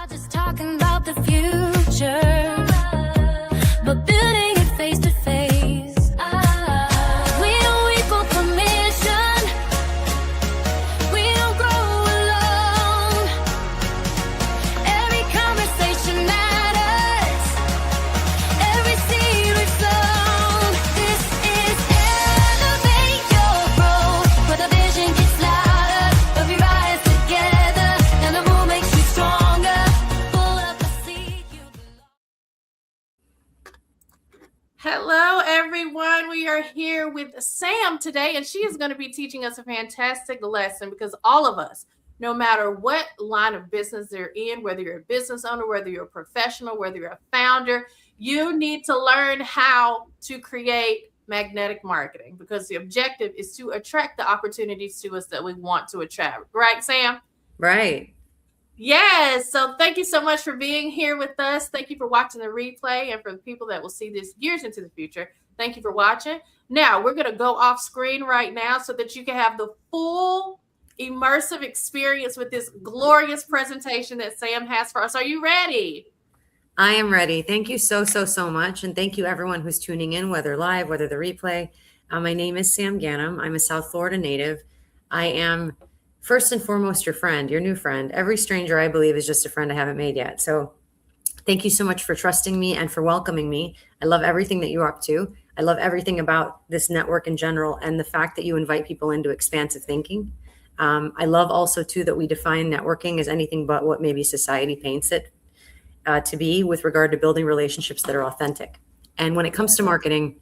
Just talking about the future, but building it face to face. We don't equal permission. We don't grow alone. Every conversation matters. Every seed we've sown. This is elevate your growth, where the vision gets louder, but we rise together, and the moon makes you stronger. Hello, everyone. We are here with Sam today, and she is going to be teaching us a fantastic lesson because all of us, no matter what line of business they're in, whether you're a business owner, whether you're a professional, whether you're a founder, you need to learn how to create magnetic marketing because the objective is to attract the opportunities to us that we want to attract. Right, Sam? Right. Yes. So thank you so much for being here with us. Thank you for watching the replay. And for the people that will see this years into the future, thank you for watching. Now we're going to go off screen right now so that you can have the full immersive experience with this glorious presentation that Sam has for us. Are you ready? I am ready. Thank you so much. And thank you everyone who's tuning in, whether live, whether the replay. My name is Sam Ghanem. I'm a South Florida native. I am first and foremost your friend, your new friend. Every stranger, I believe, is just a friend I haven't made yet. So thank you so much for trusting me and for welcoming me. I love everything that you're up to. I love everything about this network in general and the fact that you invite people into expansive thinking. I love also, too, that we define networking as anything but what maybe society paints it to be with regard to building relationships that are authentic. And when it comes to marketing,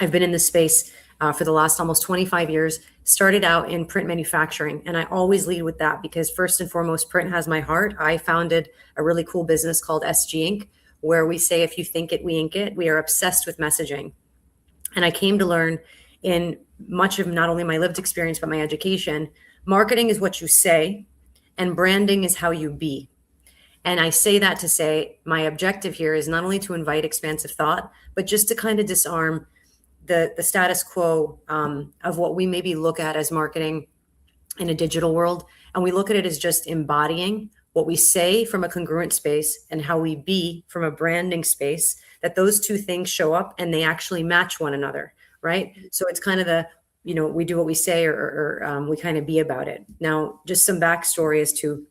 I've been in this space for the last almost 25 years, started out in print manufacturing. And I always lead with that because first and foremost, print has my heart. I founded a really cool business called SG Inc., where we say, if you think it, we ink it. We are obsessed with messaging. And I came to learn in much of not only my lived experience, but my education, marketing is what you say and branding is how you be. And I say that to say my objective here is not only to invite expansive thought, but just to kind of disarm the status quo of what we maybe look at as marketing in a digital world. And we look at it as just embodying what we say from a congruent space and how we be from a branding space, that those two things show up and they actually match one another, right? So it's kind of the, we do what we say or we kind of be about it. Now, just some backstory as to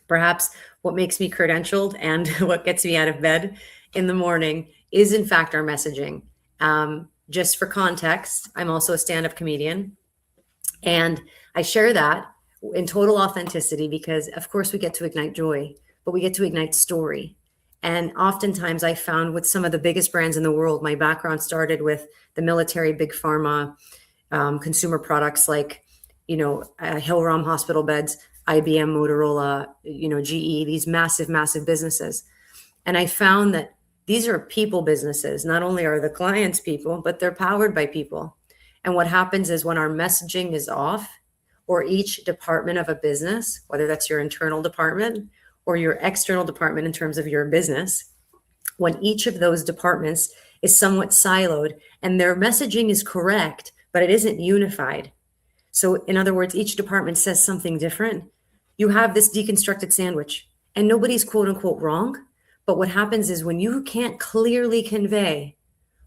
perhaps what makes me credentialed and what gets me out of bed in the morning is in fact our messaging. Just for context, I'm also a stand-up comedian, and I share that in total authenticity because, of course, we get to ignite joy, but we get to ignite story. And oftentimes I found with some of the biggest brands in the world, my background started with the military, big pharma, consumer products like, Hillrom hospital beds, IBM, Motorola, GE, these massive businesses. And I found that these are people businesses. Not only are the clients people, but they're powered by people. And what happens is when our messaging is off, or each department of a business, whether that's your internal department or your external department in terms of your business, when each of those departments is somewhat siloed and their messaging is correct, but it isn't unified. So in other words, each department says something different. You have this deconstructed sandwich and nobody's quote unquote wrong. But what happens is when you can't clearly convey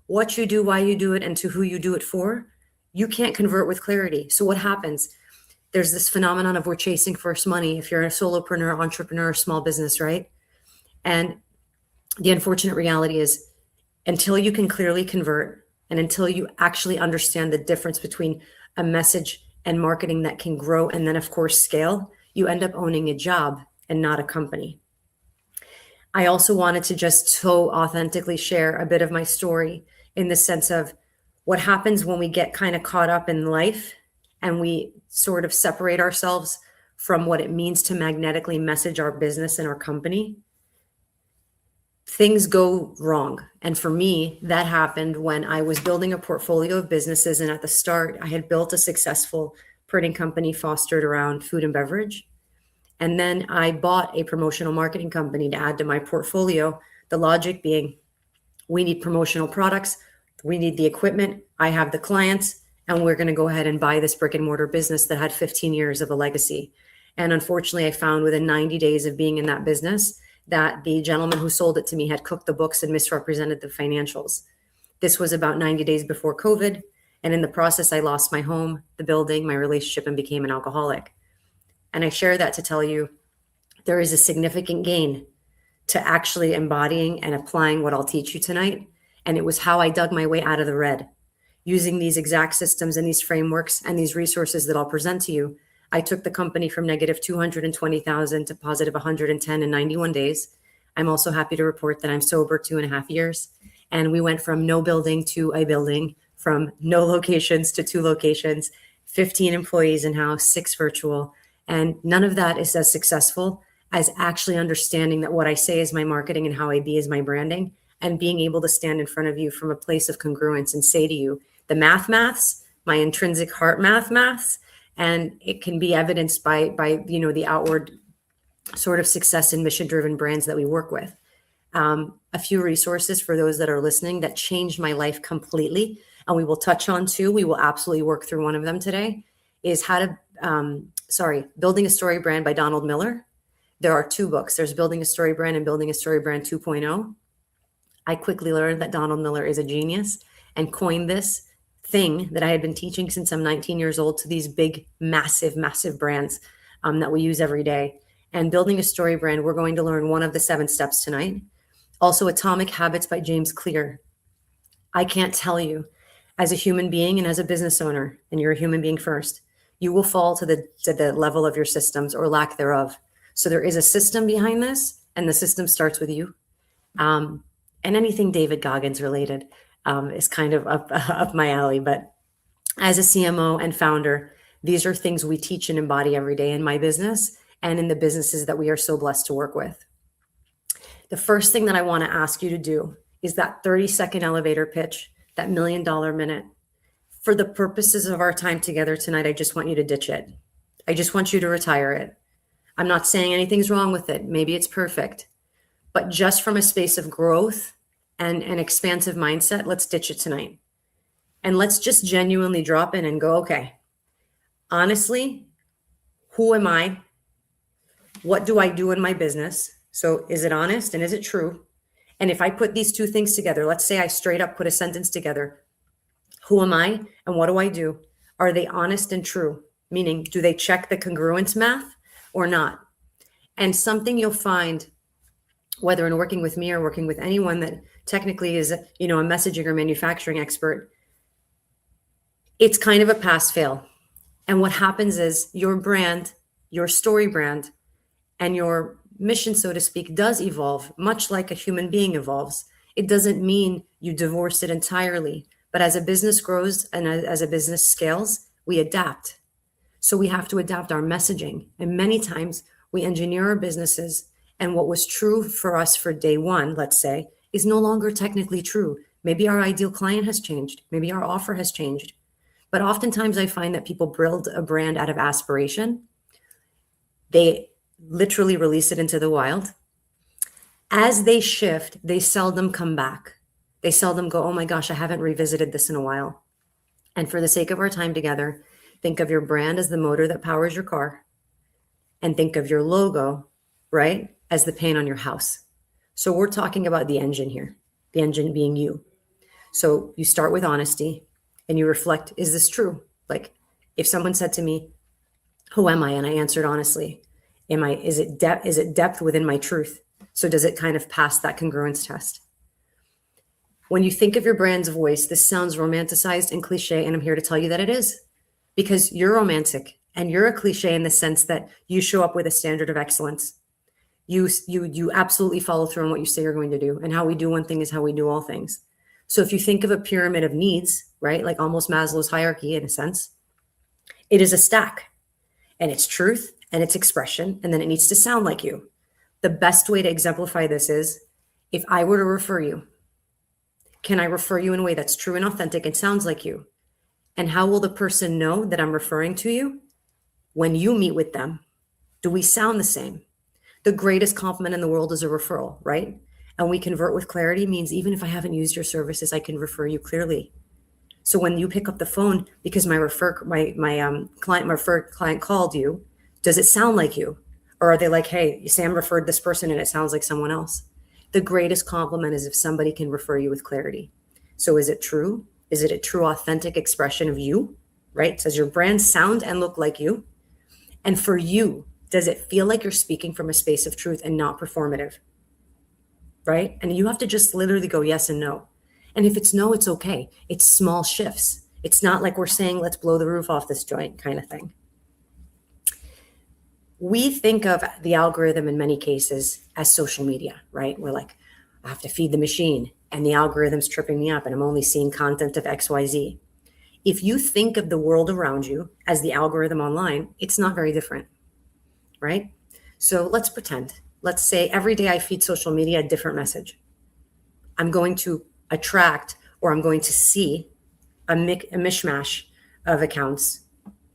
what you do, why you do it, and to who you do it for, you can't convert with clarity. So what happens? There's this phenomenon of we're chasing first money if you're a solopreneur, entrepreneur, small business, right? And the unfortunate reality is until you can clearly convert and until you actually understand the difference between a message and marketing that can grow and then, of course, scale, you end up owning a job and not a company. I also wanted to just so authentically share a bit of my story in the sense of what happens when we get kind of caught up in life and we sort of separate ourselves from what it means to magnetically message our business and our company. Things go wrong. And for me, that happened when I was building a portfolio of businesses. And at the start, I had built a successful printing company fostered around food and beverage. And then I bought a promotional marketing company to add to my portfolio. The logic being, we need promotional products. We need the equipment. I have the clients, and we're going to go ahead and buy this brick and mortar business that had 15 years of a legacy. And unfortunately, I found within 90 days of being in that business that the gentleman who sold it to me had cooked the books and misrepresented the financials. This was about 90 days before COVID. And in the process, I lost my home, the building, my relationship, and became an alcoholic. And I share that to tell you there is a significant gain to actually embodying and applying what I'll teach you tonight. And it was how I dug my way out of the red. Using these exact systems and these frameworks and these resources that I'll present to you, I took the company from negative 220,000 to positive 110 in 91 days. I'm also happy to report that I'm sober 2.5 years. And we went from no building to a building, from no locations to 2 locations, 15 employees in-house, 6 virtual. And none of that is as successful as actually understanding that what I say is my marketing and how I be is my branding, and being able to stand in front of you from a place of congruence and say to you, the maths, my intrinsic heart maths, and it can be evidenced by the outward sort of success and mission-driven brands that we work with. A few resources for those that are listening that changed my life completely, and we will touch on 2. We will absolutely work through one of them today, is Building a Story Brand by Donald Miller. There are 2 books. There's Building a Story Brand and Building a Story Brand 2.0. I quickly learned that Donald Miller is a genius and coined this thing that I had been teaching since I'm 19 years old to these big, massive brands that we use every day. And Building a Story Brand, we're going to learn one of the 7 steps tonight. Also, Atomic Habits by James Clear. I can't tell you, as a human being and as a business owner, and you're a human being first, you will fall to the level of your systems or lack thereof. So there is a system behind this, and the system starts with you. And anything David Goggins related is kind of up my alley. But as a CMO and founder, these are things we teach and embody every day in my business and in the businesses that we are so blessed to work with. The first thing that I want to ask you to do is that 30-second elevator pitch, that $1 million minute. For the purposes of our time together tonight, I just want you to ditch it. I just want you to retire it. I'm not saying anything's wrong with it. Maybe it's perfect. But just from a space of growth and an expansive mindset, let's ditch it tonight. And let's just genuinely drop in and go, okay, honestly, who am I? What do I do in my business? So is it honest and is it true? And if I put these 2 things together, let's say I straight up put a sentence together. Who am I and what do I do? Are they honest and true? Meaning, do they check the congruence math or not? And something you'll find, whether in working with me or working with anyone that technically is, a messaging or manufacturing expert, it's kind of a pass fail. And what happens is your brand, your story brand, and your mission, so to speak, does evolve, much like a human being evolves. It doesn't mean you divorce it entirely, but as a business grows and as a business scales, we adapt. So we have to adapt our messaging. And many times we engineer our businesses, and what was true for us for day one, let's say, is no longer technically true. Maybe our ideal client has changed. Maybe our offer has changed. But oftentimes I find that people build a brand out of aspiration. They literally release it into the wild. As they shift, they seldom come back. They seldom go, oh my gosh, I haven't revisited this in a while. And for the sake of our time together, think of your brand as the motor that powers your car, and think of your logo, right, as the paint on your house. So we're talking about the engine here, the engine being you. So you start with honesty and you reflect, is this true? Like if someone said to me, who am I? And I answered honestly, is it depth within my truth? So does it kind of pass that congruence test? When you think of your brand's voice, this sounds romanticized and cliche, and I'm here to tell you that it is, because you're romantic and you're a cliche in the sense that you show up with a standard of excellence. You absolutely follow through on what you say you're going to do, and how we do one thing is how we do all things. So if you think of a pyramid of needs, right, like almost Maslow's hierarchy in a sense, it is a stack, and it's truth and it's expression, and then it needs to sound like you. The best way to exemplify this is if I were to refer you, can I refer you in a way that's true and authentic and sounds like you? And how will the person know that I'm referring to you? When you meet with them, do we sound the same? The greatest compliment in the world is a referral, right? And we convert with clarity means even if I haven't used your services, I can refer you clearly. So when you pick up the phone because my referred client called you, does it sound like you? Or are they like, hey, Sam referred this person and it sounds like someone else? The greatest compliment is if somebody can refer you with clarity. So is it true? Is it a true, authentic expression of you, right? Does your brand sound and look like you? And for you, does it feel like you're speaking from a space of truth and not performative, right? And you have to just literally go yes and no. And if it's no, it's okay. It's small shifts. It's not like we're saying, let's blow the roof off this joint kind of thing. We think of the algorithm in many cases as social media, right? We're like, I have to feed the machine and the algorithm's tripping me up and I'm only seeing content of XYZ. If you think of the world around you as the algorithm online, it's not very different, right? So let's pretend. Let's say every day I feed social media a different message. I'm going to attract, or I'm going to see a mishmash of accounts.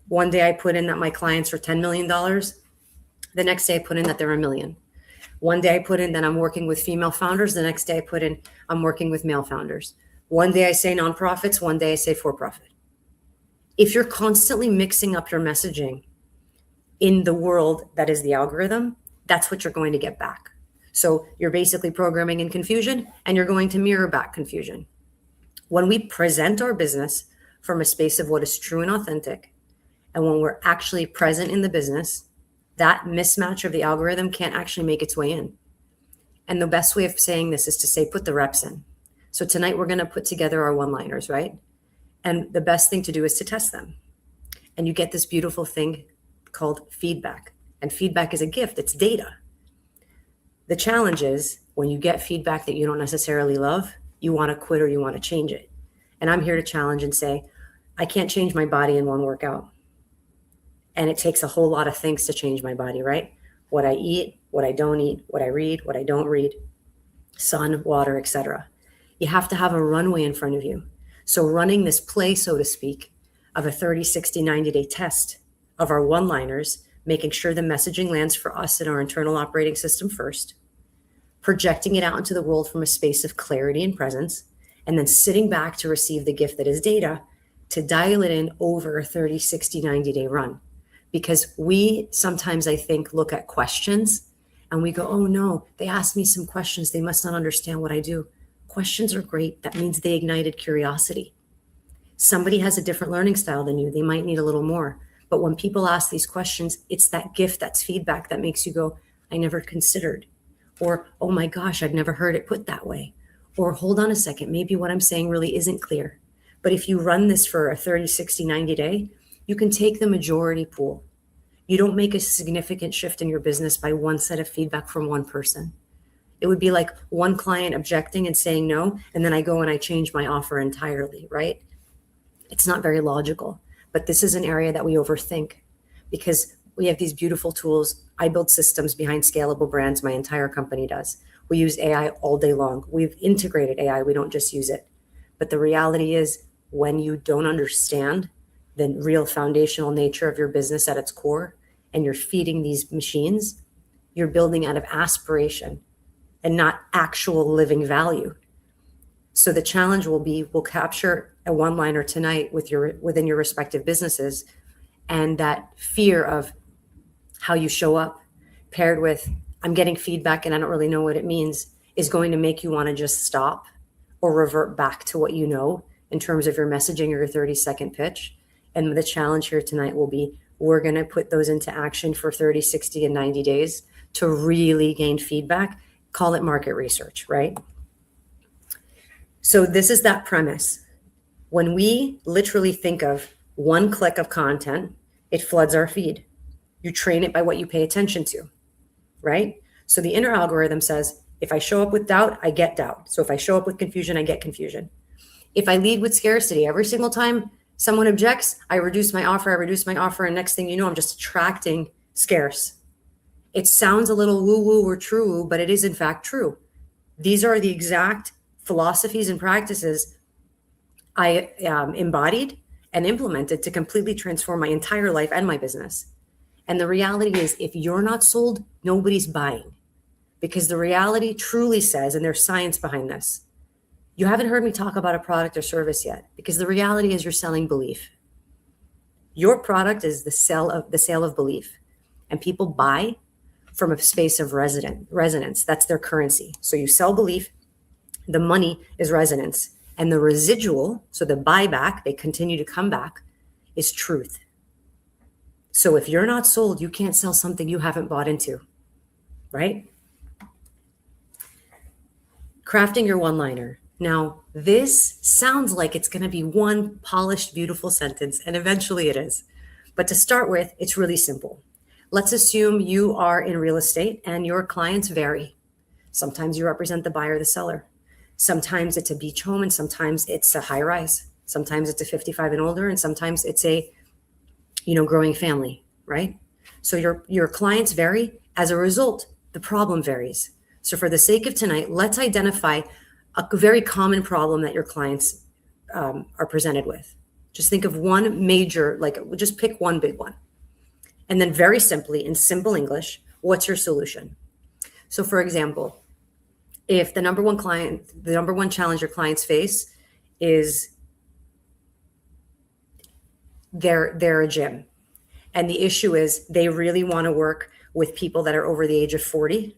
One day I put in that my clients are $10 million. The next day I put in that they're $1 million. One day I put in that I'm working with female founders. The next day I put in I'm working with male founders. One day I say nonprofits. One day I say for-profit. If you're constantly mixing up your messaging in the world that is the algorithm, that's what you're going to get back. So you're basically programming in confusion and you're going to mirror back confusion. When we present our business from a space of what is true and authentic, and when we're actually present in the business, that mismatch of the algorithm can't actually make its way in. And the best way of saying this is to say, put the reps in. So tonight we're going to put together our one-liners, right? And the best thing to do is to test them. And you get this beautiful thing called feedback. And feedback is a gift. It's data. The challenge is when you get feedback that you don't necessarily love, you want to quit or you want to change it. And I'm here to challenge and say, I can't change my body in one workout. And it takes a whole lot of things to change my body, right? What I eat, what I don't eat, what I read, what I don't read, sun, water, etc. You have to have a runway in front of you. So running this play, so to speak, of a 30, 60, 90-day test of our one-liners, making sure the messaging lands for us in our internal operating system first, projecting it out into the world from a space of clarity and presence, and then sitting back to receive the gift that is data to dial it in over a 30, 60, 90-day run. Because we sometimes, I think, look at questions and we go, oh no, they asked me some questions. They must not understand what I do. Questions are great. That means they ignited curiosity. Somebody has a different learning style than you. They might need a little more. But when people ask these questions, it's that gift, that's feedback that makes you go, I never considered. Or, oh my gosh, I've never heard it put that way. Or hold on a second, maybe what I'm saying really isn't clear. But if you run this for a 30, 60, 90 day, you can take the majority pool. You don't make a significant shift in your business by one set of feedback from one person. It would be like one client objecting and saying no, and then I go and I change my offer entirely, right? It's not very logical, but this is an area that we overthink because we have these beautiful tools. I build systems behind scalable brands. My entire company does. We use AI all day long. We've integrated AI. We don't just use it. But the reality is when you don't understand the real foundational nature of your business at its core, and you're feeding these machines, you're building out of aspiration and not actual living value. So the challenge will be, we'll capture a one-liner tonight within your respective businesses, and that fear of how you show up paired with, I'm getting feedback and I don't really know what it means, is going to make you want to just stop or revert back to what you know in terms of your messaging or your 30-second pitch. And the challenge here tonight will be, we're going to put those into action for 30, 60, and 90 days to really gain feedback. Call it market research, right? So this is that premise. When we literally think of one click of content, it floods our feed. You train it by what you pay attention to, right? So the inner algorithm says, if I show up with doubt, I get doubt. So if I show up with confusion, I get confusion. If I lead with scarcity, every single time someone objects, I reduce my offer, and next thing you know, I'm just attracting scarce. It sounds a little woo-woo or true, but it is in fact true. These are the exact philosophies and practices I embodied and implemented to completely transform my entire life and my business. And the reality is, if you're not sold, nobody's buying. Because the reality truly says, and there's science behind this, you haven't heard me talk about a product or service yet, because the reality is you're selling belief. Your product is the sale of belief, and people buy from a space of resonance. That's their currency. So you sell belief, the money is resonance, and the residual, so the buyback, they continue to come back, is truth. So if you're not sold, you can't sell something you haven't bought into, right? Crafting your one-liner. Now, this sounds like it's going to be one polished, beautiful sentence, and eventually it is. But to start with, it's really simple. Let's assume you are in real estate and your clients vary. Sometimes you represent the buyer or the seller. Sometimes it's a beach home and sometimes it's a high rise. Sometimes it's a 55 and older and sometimes it's a, growing family, right? So your clients vary. As a result, the problem varies. So for the sake of tonight, let's identify a very common problem that your clients are presented with. Just think of one major, just pick one big one. And then very simply, in simple English, what's your solution? So for example, if the number one challenge your clients face is they're a gym. And the issue is they really want to work with people that are over the age of 40.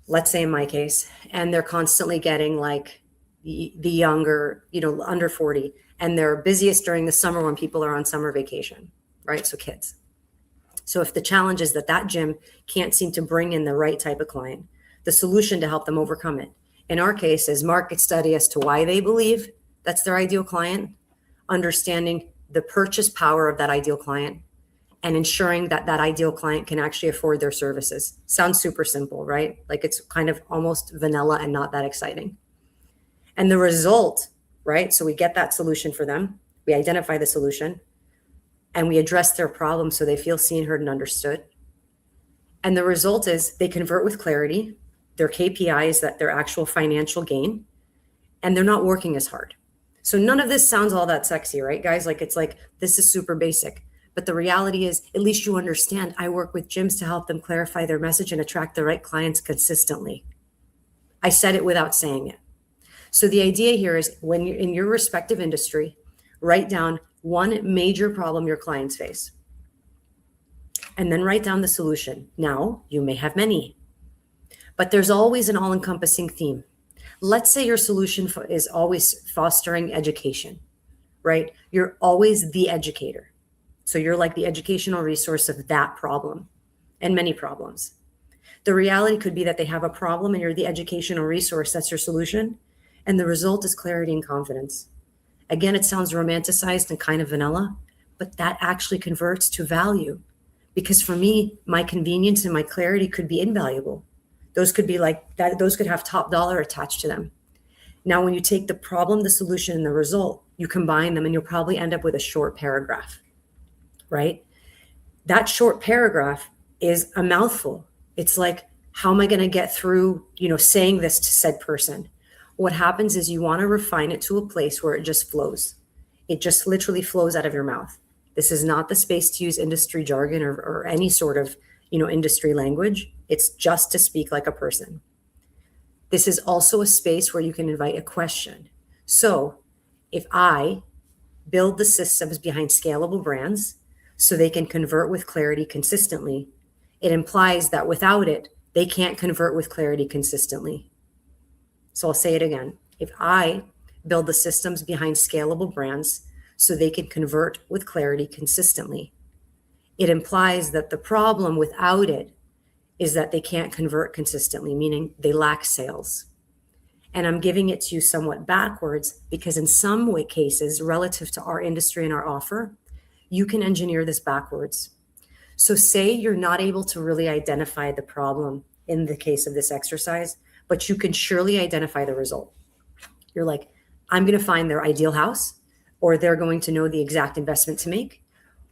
Let's say in my case, and they're constantly getting the younger, under 40, and they're busiest during the summer when people are on summer vacation, right? So kids. So if the challenge is that gym can't seem to bring in the right type of client, the solution to help them overcome it, in our case, is market study as to why they believe that's their ideal client, understanding the purchase power of that ideal client, and ensuring that ideal client can actually afford their services. Sounds super simple, right? It's kind of almost vanilla and not that exciting. And the result, right? So we get that solution for them. We identify the solution and we address their problem so they feel seen, heard, and understood. And the result is they convert with clarity. Their KPI is that their actual financial gain, and they're not working as hard. So none of this sounds all that sexy, right, guys? This is super basic. But the reality is, at least you understand, I work with gyms to help them clarify their message and attract the right clients consistently. I said it without saying it. So the idea here is when you're in your respective industry, write down one major problem your clients face. And then write down the solution. Now, you may have many, but there's always an all-encompassing theme. Let's say your solution is always fostering education, right? You're always the educator. So you're like the educational resource of that problem and many problems. The reality could be that they have a problem and you're the educational resource. That's your solution. And the result is clarity and confidence. Again, it sounds romanticized and kind of vanilla, but that actually converts to value. Because for me, my convenience and my clarity could be invaluable. Those could be those could have top dollar attached to them. Now, when you take the problem, the solution, and the result, you combine them and you'll probably end up with a short paragraph. Right? That short paragraph is a mouthful. It's like, how am I going to get through, saying this to said person? What happens is you want to refine it to a place where it just flows. It just literally flows out of your mouth. This is not the space to use industry jargon or any sort of, industry language. It's just to speak like a person. This is also a space where you can invite a question. So if I build the systems behind scalable brands, so they can convert with clarity consistently, it implies that without it, they can't convert with clarity consistently. So I'll say it again. If I build the systems behind scalable brands so they can convert with clarity consistently, it implies that the problem without it is that they can't convert consistently, meaning they lack sales. And I'm giving it to you somewhat backwards because in some cases, relative to our industry and our offer, you can engineer this backwards. So say you're not able to really identify the problem in the case of this exercise, but you can surely identify the result. You're like, I'm going to find their ideal house, or they're going to know the exact investment to make,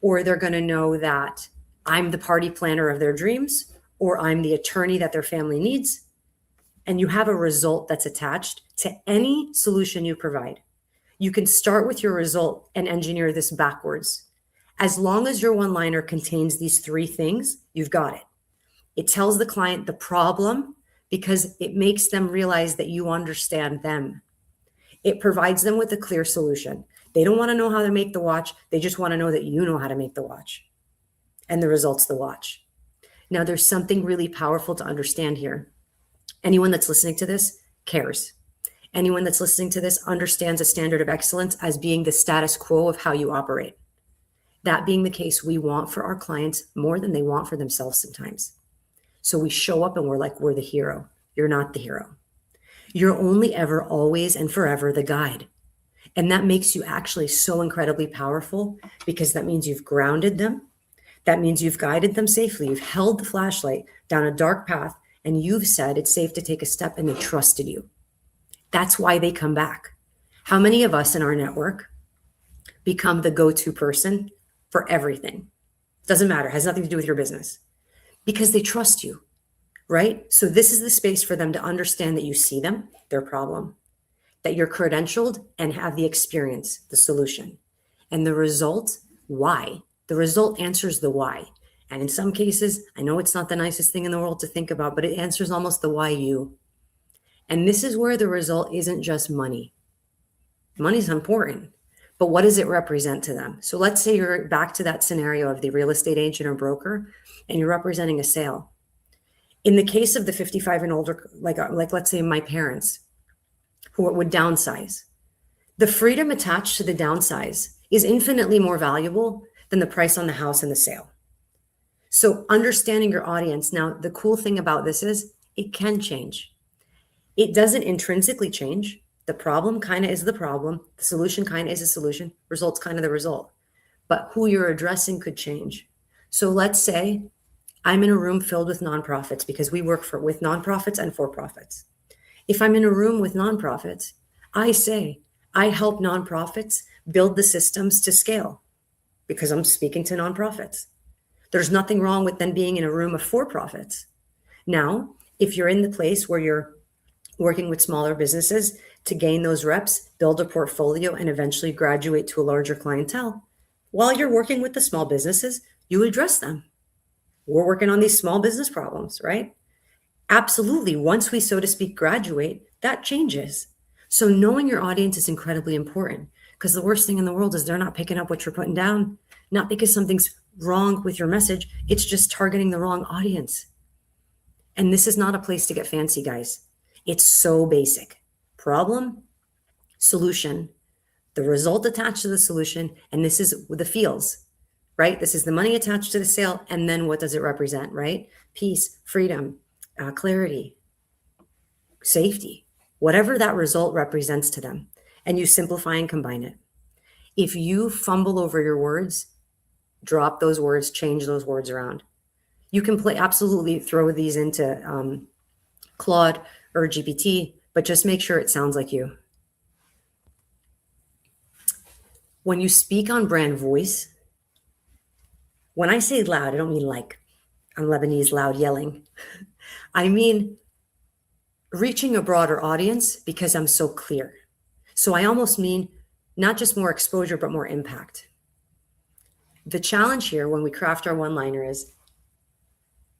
or they're going to know that I'm the party planner of their dreams, or I'm the attorney that their family needs. And you have a result that's attached to any solution you provide. You can start with your result and engineer this backwards. As long as your one-liner contains these three things, you've got it. It tells the client the problem because it makes them realize that you understand them. It provides them with a clear solution. They don't want to know how to make the watch. They just want to know that you know how to make the watch. And the result's the watch. Now, there's something really powerful to understand here. Anyone that's listening to this cares. Anyone that's listening to this understands a standard of excellence as being the status quo of how you operate. That being the case, we want for our clients more than they want for themselves sometimes. So we show up and we're like, we're the hero. You're not the hero. You're only ever, always, and forever the guide. And that makes you actually so incredibly powerful, because that means you've grounded them. That means you've guided them safely. You've held the flashlight down a dark path, and you've said it's safe to take a step, and they trusted you. That's why they come back. How many of us in our network become the go-to person for everything? Doesn't matter. It has nothing to do with your business, because they trust you, right? So this is the space for them to understand that you see them, their problem, that you're credentialed and have the experience, the solution. And the result, why? The result answers the why. And in some cases, I know it's not the nicest thing in the world to think about, but it answers almost the why you. And this is where the result isn't just money. Money's important, but what does it represent to them? So let's say you're back to that scenario of the real estate agent or broker, and you're representing a sale. In the case of the 55 and older, like let's say my parents, who would downsize, the freedom attached to the downsize is infinitely more valuable than the price on the house and the sale. So understanding your audience. Now, the cool thing about this is it can change. It doesn't intrinsically change. The problem kind of is the problem. The solution kind of is a solution. Result's kind of the result. But who you're addressing could change. So let's say I'm in a room filled with nonprofits, because we work with nonprofits and for-profits. If I'm in a room with nonprofits, I say I help nonprofits build the systems to scale, because I'm speaking to nonprofits. There's nothing wrong with then being in a room of for-profits. Now, if you're in the place where you're working with smaller businesses to gain those reps, build a portfolio, and eventually graduate to a larger clientele, while you're working with the small businesses, you address them. We're working on these small business problems, right? Absolutely. Once we, so to speak, graduate, that changes. So knowing your audience is incredibly important, because the worst thing in the world is they're not picking up what you're putting down, not because something's wrong with your message. It's just targeting the wrong audience. And this is not a place to get fancy, guys. It's so basic. Problem, solution, the result attached to the solution. And this is the feels, right? This is the money attached to the sale. And then what does it represent, right? Peace, freedom, clarity, safety, whatever that result represents to them. And you simplify and combine it. If you fumble over your words, drop those words, change those words around. You can absolutely throw these into Claude or GPT, but just make sure it sounds like you. When you speak on brand voice, when I say loud, I don't mean like I'm Lebanese loud yelling. I mean reaching a broader audience, because I'm so clear. So I almost mean not just more exposure, but more impact. The challenge here when we craft our one-liner is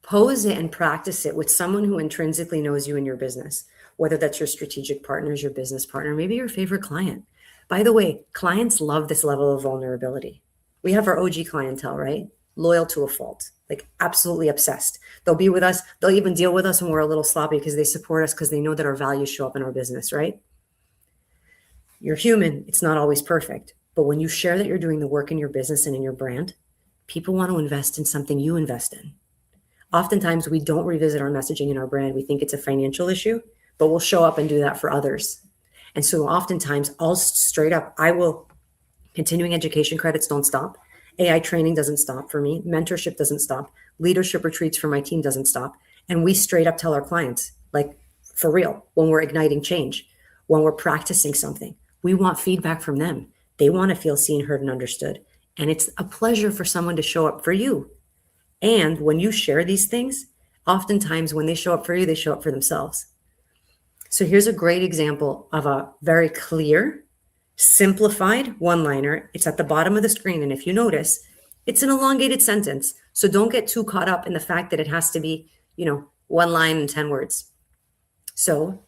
pose it and practice it with someone who intrinsically knows you and your business, whether that's your strategic partners, your business partner, maybe your favorite client. By the way, clients love this level of vulnerability. We have our OG clientele, right? Loyal to a fault, like absolutely obsessed. They'll be with us. They'll even deal with us when we're a little sloppy, because they support us, because they know that our values show up in our business, right? You're human. It's not always perfect. But when you share that you're doing the work in your business and in your brand, people want to invest in something you invest in. Oftentimes, we don't revisit our messaging and our brand. We think it's a financial issue, but we'll show up and do that for others. And so oftentimes, I'll straight up, continuing education credits don't stop. AI training doesn't stop for me. Mentorship doesn't stop. Leadership retreats for my team doesn't stop. And we straight up tell our clients, like for real, when we're igniting change, when we're practicing something, we want feedback from them. They want to feel seen, heard, and understood. And it's a pleasure for someone to show up for you. And when you share these things, oftentimes when they show up for you, they show up for themselves. So here's a great example of a very clear, simplified one-liner. It's at the bottom of the screen. And if you notice, it's an elongated sentence. So don't get too caught up in the fact that it has to be, one line and 10 words. So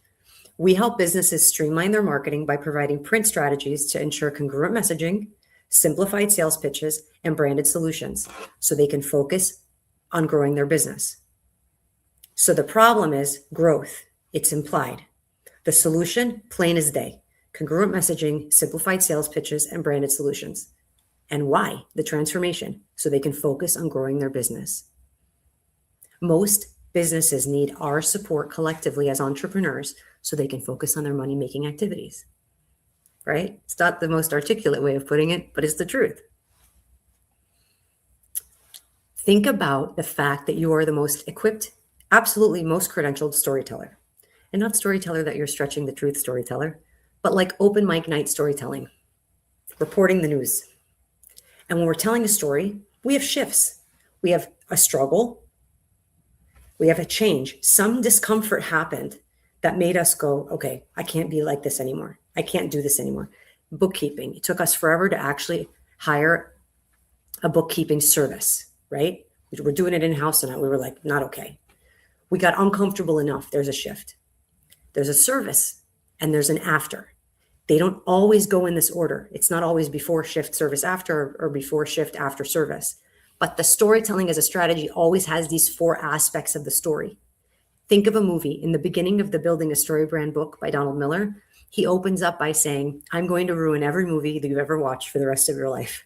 we help businesses streamline their marketing by providing print strategies to ensure congruent messaging, simplified sales pitches, and branded solutions, so they can focus on growing their business. So the problem is growth. It's implied. The solution, plain as day: congruent messaging, simplified sales pitches, and branded solutions. And why? The transformation, so they can focus on growing their business. Most businesses need our support collectively as entrepreneurs so they can focus on their money-making activities, right? It's not the most articulate way of putting it, but it's the truth. Think about the fact that you are the most equipped, absolutely most credentialed storyteller. And not storyteller that you're stretching the truth storyteller, but like open mic night storytelling, reporting the news. And when we're telling a story, we have shifts. We have a struggle. We have a change. Some discomfort happened that made us go, okay, I can't be like this anymore. I can't do this anymore. Bookkeeping. It took us forever to actually hire a bookkeeping service, right? We were doing it in-house and we were like, not okay. We got uncomfortable enough. There's a shift. There's a service and there's an after. They don't always go in this order. It's not always before shift, service after, or before shift, after service. But the storytelling as a strategy always has these 4 aspects of the story. Think of a movie. In the beginning of the Building a Story Brand book by Donald Miller, he opens up by saying, I'm going to ruin every movie that you've ever watched for the rest of your life,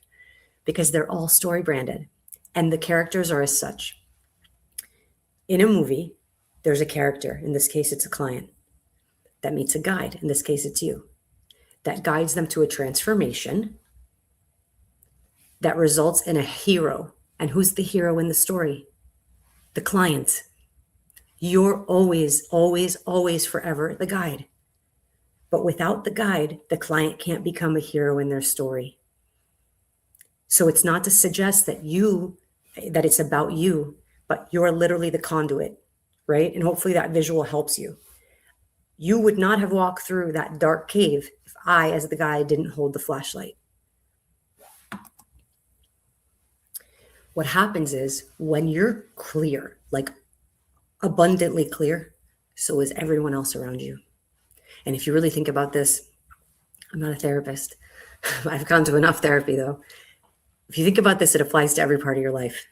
because they're all story branded and the characters are as such. In a movie, there's a character. In this case, it's a client that meets a guide. In this case, it's you. That guides them to a transformation that results in a hero. And who's the hero in the story? The client. You're always, always, always, forever the guide. But without the guide, the client can't become a hero in their story. So it's not to suggest that it's about you, but you're literally the conduit, right? And hopefully that visual helps you. You would not have walked through that dark cave if I, as the guide, didn't hold the flashlight. What happens is when you're clear, like abundantly clear, so is everyone else around you. And if you really think about this, I'm not a therapist. I've gone to enough therapy though. If you think about this, it applies to every part of your life.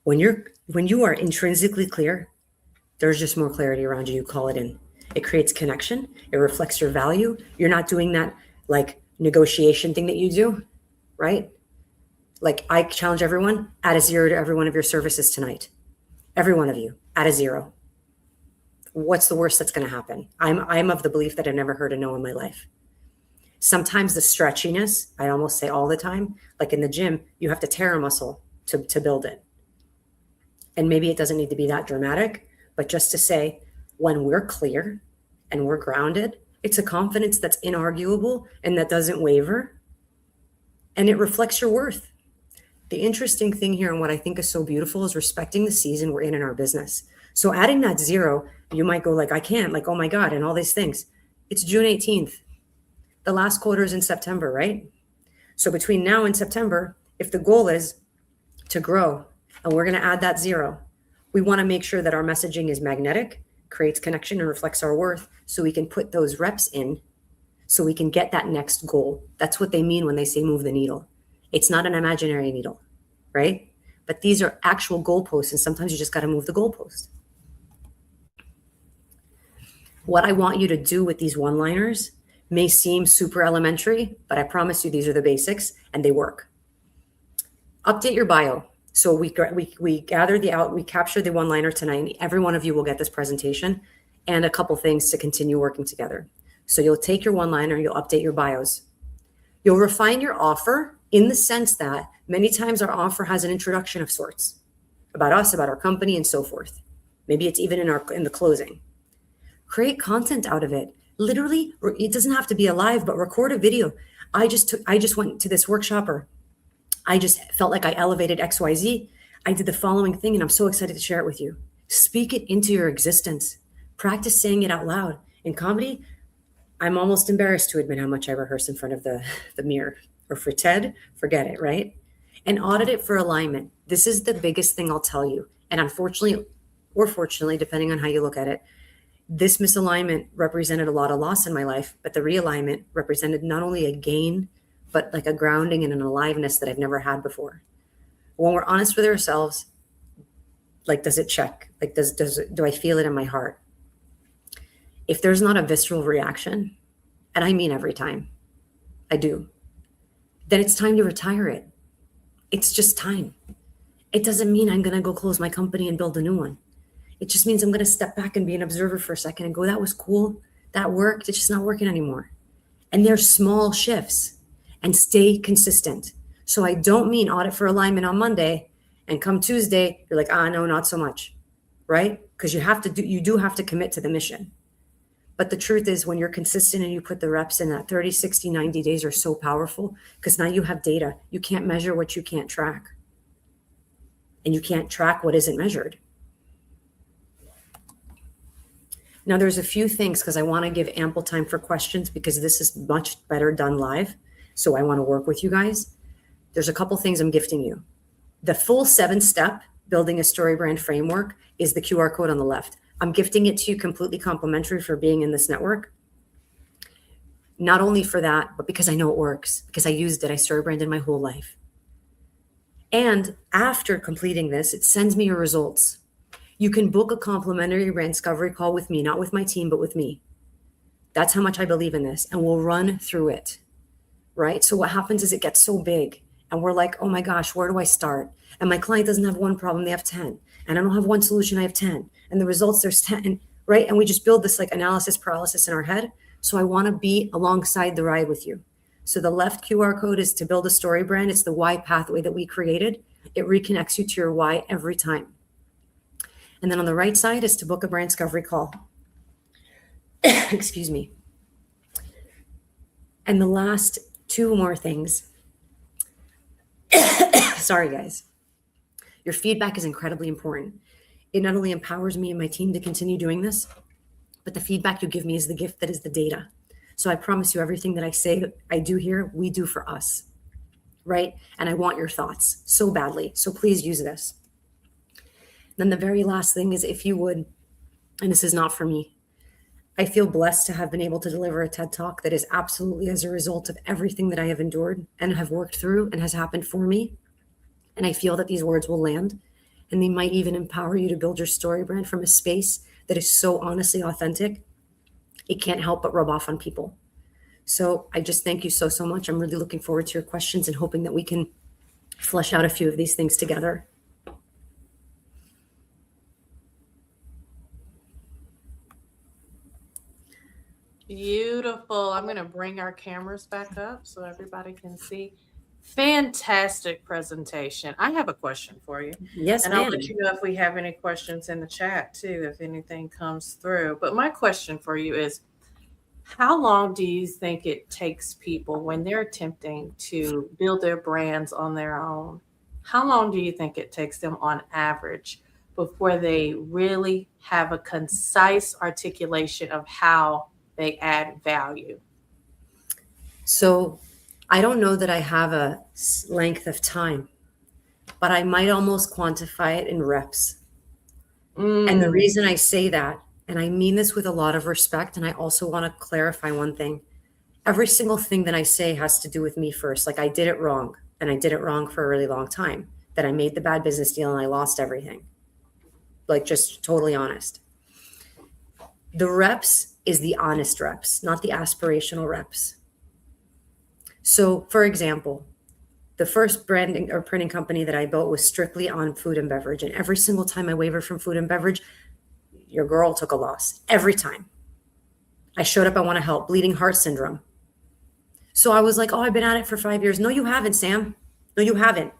When you are intrinsically clear, there's just more clarity around you. You call it in. It creates connection. It reflects your value. You're not doing that like negotiation thing that you do, right? Like I challenge everyone, add a 0 to every one of your services tonight. Every one of you, add a 0. What's the worst that's going to happen? I'm of the belief that I've never heard a no in my life. Sometimes the stretchiness, I almost say all the time, like in the gym, you have to tear a muscle to build it. And maybe it doesn't need to be that dramatic, but just to say, when we're clear and we're grounded, it's a confidence that's inarguable and that doesn't waver. And it reflects your worth. The interesting thing here and what I think is so beautiful is respecting the season we're in our business. So adding that 0, you might go like, I can't, like, oh my God, and all these things. It's June 18th. The last quarter is in September, right? So between now and September, if the goal is to grow and we're going to add that 0, we want to make sure that our messaging is magnetic, creates connection and reflects our worth so we can put those reps in so we can get that next goal. That's what they mean when they say move the needle. It's not an imaginary needle, right? But these are actual goalposts, and sometimes you just got to move the goalpost. What I want you to do with these one-liners may seem super elementary, but I promise you these are the basics and they work. Update your bio. So we gather we capture the one-liner tonight. Every one of you will get this presentation and a couple things to continue working together. So you'll take your one-liner, you'll update your bios. You'll refine your offer in the sense that many times our offer has an introduction of sorts about us, about our company, and so forth. Maybe it's even in the closing. Create content out of it. Literally, it doesn't have to be a live, but record a video. I just went to this workshop, or I just felt like I elevated XYZ. I did the following thing and I'm so excited to share it with you. Speak it into your existence. Practice saying it out loud. In comedy, I'm almost embarrassed to admit how much I rehearse in front of the mirror. Or for TED, forget it, right? And audit it for alignment. This is the biggest thing I'll tell you. And unfortunately, or fortunately, depending on how you look at it, this misalignment represented a lot of loss in my life, but the realignment represented not only a gain, but like a grounding and an aliveness that I've never had before. When we're honest with ourselves, Like, does it check? Like, do I feel it in my heart? If there's not a visceral reaction, and I mean every time I do, then it's time to retire it. It's just time. It doesn't mean I'm going to go close my company and build a new one. It just means I'm going to step back and be an observer for a second and go, that was cool. That worked. It's just not working anymore. And there's small shifts, and stay consistent. So I don't mean audit for alignment on Monday and come Tuesday, you're like, no, not so much, right? Because you do have to commit to the mission. But the truth is, when you're consistent and you put the reps in, that 30, 60, 90 days are so powerful, because now you have data. You can't measure what you can't track. And you can't track what isn't measured. Now, there's a few things, because I want to give ample time for questions, because this is much better done live. So I want to work with you guys. There's a couple things I'm gifting you. The full 7-step building a story brand framework is the QR code on the left. I'm gifting it to you completely complimentary for being in this network. Not only for that, but because I know it works, because I used it. I story branded my whole life. And after completing this, it sends me your results. You can book a complimentary brand discovery call with me, not with my team, but with me. That's how much I believe in this. And we'll run through it, right? So what happens is it gets so big and we're like, oh my gosh, where do I start? And my client doesn't have one problem, they have 10. And I don't have one solution, I have 10. And the results, there's 10, right? And we just build this like analysis paralysis in our head. So I want to be alongside the ride with you. So the left QR code is to build a story brand. It's the why pathway that we created. It reconnects you to your why every time. And then on the right side is to book a brand discovery call. Excuse me. And the last two more things. Sorry, guys. Your feedback is incredibly important. It not only empowers me and my team to continue doing this, but the feedback you give me is the gift that is the data. So I promise you, everything that I say, I do here, we do for us, right? And I want your thoughts so badly. So please use this. Then the very last thing is, if you would, and this is not for me, I feel blessed to have been able to deliver a TED Talk that is absolutely as a result of everything that I have endured and have worked through and has happened for me. And I feel that these words will land, and they might even empower you to build your story brand from a space that is so honestly authentic. It can't help but rub off on people. So I just thank you so, so much. I'm really looking forward to your questions and hoping that we can flesh out a few of these things together. Beautiful. I'm going to bring our cameras back up so everybody can see. Fantastic presentation. I have a question for you. Yes, and ma'am. I'll let you know if we have any questions in the chat too, if anything comes through. But my question for you is, how long do you think it takes people when they're attempting to build their brands on their own? How long do you think it takes them on average before they really have a concise articulation of how they add value? So I don't know that I have a length of time, but I might almost quantify it in reps. And the reason I say that, and I mean this with a lot of respect, and I also want to clarify one thing. Every single thing that I say has to do with me first. Like, I did it wrong, and I did it wrong for a really long time. That I made the bad business deal and I lost everything. Like, just totally honest. The reps is the honest reps, not the aspirational reps. So, for example, the first branding or printing company that I built was strictly on food and beverage. And every single time I wavered from food and beverage, your girl took a loss. Every time. I showed up, I want to help. Bleeding heart syndrome. So I was like, oh, I've been at it for 5 years. No, you haven't, Sam. No, you haven't.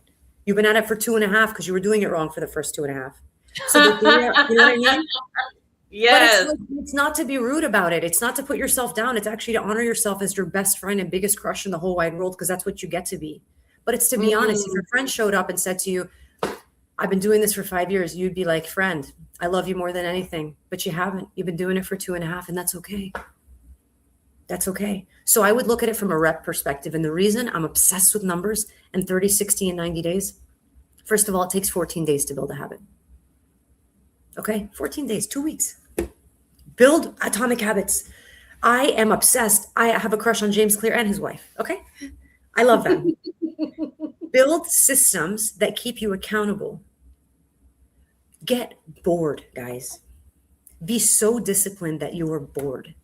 You've been at it for 2.5 because you were doing it wrong for the first 2.5. So you know what I mean? Yes. But it's not to be rude about it. It's not to put yourself down. It's actually to honor yourself as your best friend and biggest crush in the whole wide world, because that's what you get to be. But it's to be honest. If your friend showed up and said to you, I've been doing this for 5 years, you'd be like, friend, I love you more than anything. But you haven't. You've been doing it for 2.5, and that's okay. That's okay. So I would look at it from a rep perspective. And the reason I'm obsessed with numbers and 30, 60, and 90 days, first of all, it takes 14 days to build a habit. Okay, 14 days, 2 weeks. Build atomic habits. I am obsessed. I have a crush on James Clear and his wife. Okay, I love them. Build systems that keep you accountable. Get bored, guys. Be so disciplined that you are bored.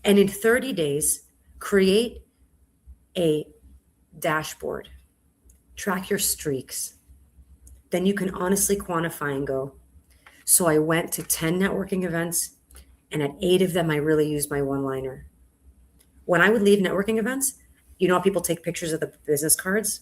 And in 30 days, create a dashboard. Track your streaks. Then you can honestly quantify and go, so I went to 10 networking events, and at 8 of them, I really used my one-liner. When I would leave networking events, you know how people take pictures of the business cards?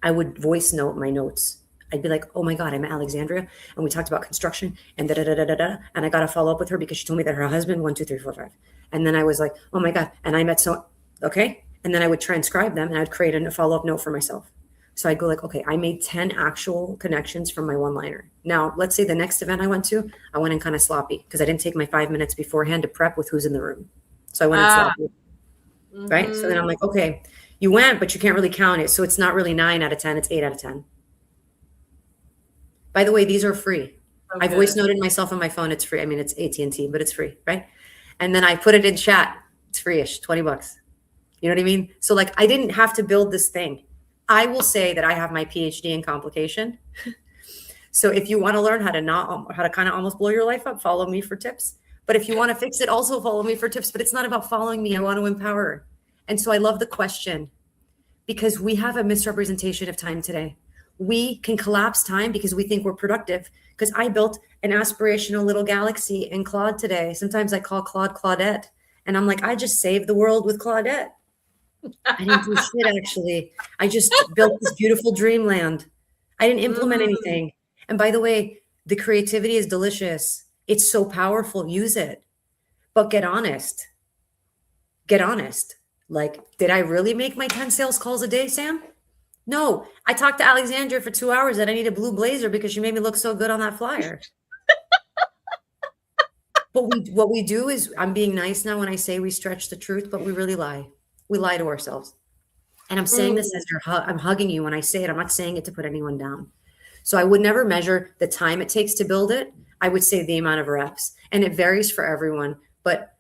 I would voice note my notes. I'd be like, oh my God, I'm at Alexandria, and we talked about construction, and da-da-da-da-da-da, and I got to follow up with her because she told me that her husband, 1, 2, 3, 4, 5. And then I was like, oh my God, and I met so, okay. And then I would transcribe them, and I'd create a follow-up note for myself. So I'd go like, okay, I made 10 actual connections from my one-liner. Now, let's say the next event I went to, I went in kind of sloppy because I didn't take my 5 minutes beforehand to prep with who's in the room. So I went in sloppy, right? So then I'm like, okay, you went, but you can't really count it. So it's not really 9 out of 10, it's 8 out of 10. By the way, these are free. Okay. I voice noted myself on my phone. It's free. I mean, it's AT&T, but it's free, right? And then I put it in chat. It's free-ish, $20. You know what I mean? So like, I didn't have to build this thing. I will say that I have my PhD in complication. So if you want to learn how to kind of almost blow your life up, follow me for tips. But if you want to fix it, also follow me for tips. But it's not about following me. I want to empower. And so I love the question because we have a misrepresentation of time today. We can collapse time because we think we're productive. Because I built an aspirational little galaxy in Claude today. Sometimes I call Claude Claudette. And I'm like, I just saved the world with Claudette. I didn't do shit, actually. I just built this beautiful dreamland. I didn't implement anything. And by the way, the creativity is delicious. It's so powerful. Use it. But get honest. Get honest. Like, did I really make my 10 sales calls a day, Sam? No. I talked to Alexandria for 2 hours that I need a blue blazer because she made me look so good on that flyer. But what we do is, I'm being nice now when I say we stretch the truth, but we really lie. We lie to ourselves. And I'm saying this as I'm hugging you when I say it. I'm not saying it to put anyone down. So I would never measure the time it takes to build it. I would say the amount of reps. And it varies for everyone. But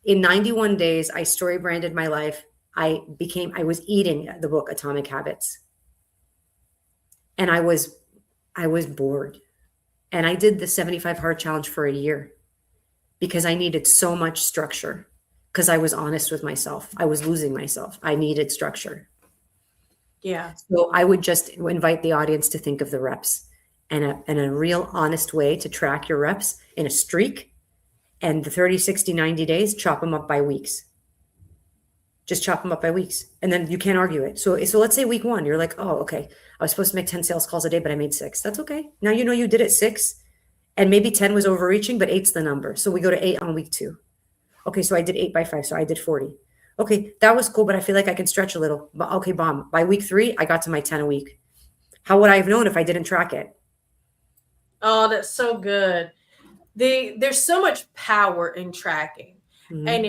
in 91 days, I story branded my life. I was eating the book Atomic Habits. And I was bored. And I did the 75 hard challenge for a year because I needed so much structure. Because I was honest with myself. I was losing myself. I needed structure. Yeah. So I would just invite the audience to think of the reps and a real honest way to track your reps in a streak. And the 30, 60, 90 days, chop them up by weeks. Just chop them up by weeks. And then you can't argue it. So let's say week 1, you're like, oh, okay. I was supposed to make 10 sales calls a day, but I made 6. That's okay. Now you know you did it 6. And maybe 10 was overreaching, but 8's the number. So we go to 8 on week 2. Okay, so I did 8 by 5, so I did 40. Okay, that was cool, but I feel like I can stretch a little. But okay, bomb. By week 3, I got to my 10 a week. How would I have known if I didn't track it? Oh, that's so good. There's so much power in tracking. And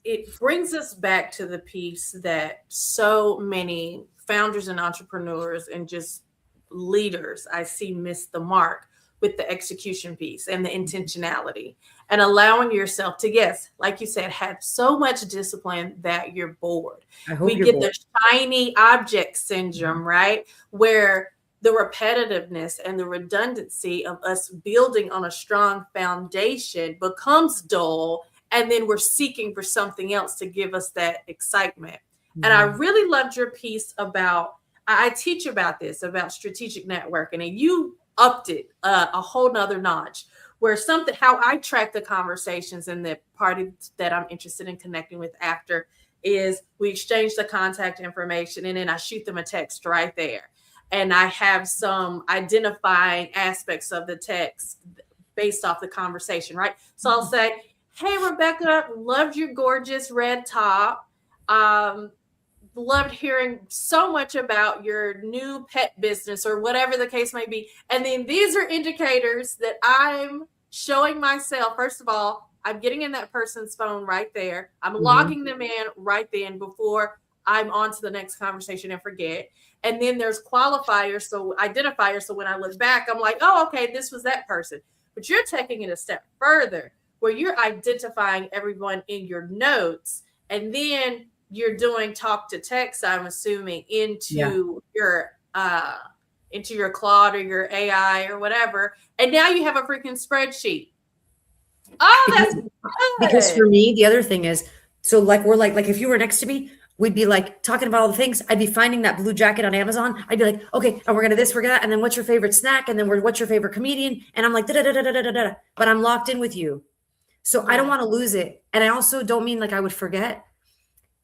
it brings us back to the piece that so many founders and entrepreneurs and just leaders I see miss the mark with the execution piece and the intentionality and allowing yourself to, yes, like you said, have so much discipline that you're bored. We get the shiny object syndrome, right? Where the repetitiveness and the redundancy of us building on a strong foundation becomes dull. And then we're seeking for something else to give us that excitement. And I really loved your piece about, I teach about this, about strategic networking, and you upped it a whole nother notch where how I track the conversations and the party that I'm interested in connecting with after is we exchange the contact information and then I shoot them a text right there. And I have some identifying aspects of the text based off the conversation, right? So I'll say, hey, Rebecca, loved your gorgeous red top. Loved hearing so much about your new pet business or whatever the case may be. And then these are indicators that I'm showing myself. First of all, I'm getting in that person's phone right there. I'm logging them in right then before I'm on to the next conversation and forget. And then there's qualifiers, so identifiers. So when I look back, I'm like, oh, okay, this was that person. But you're taking it a step further where you're identifying everyone in your notes. And then you're doing talk to text, I'm assuming, into your into your Claude or your AI or whatever, and now you have a freaking spreadsheet. Oh, that's Because good. for me, the other thing is, so like we're like if you were next to me, we'd be like talking about all the things. I'd be finding that blue jacket on Amazon. I'd be like, okay, and we're gonna this, we're gonna that, and then what's your favorite snack? And then what's your favorite comedian? And I'm like, da da da da da da da. But I'm locked in with you. So I don't Yeah. want to lose it. And I also don't mean like I would forget.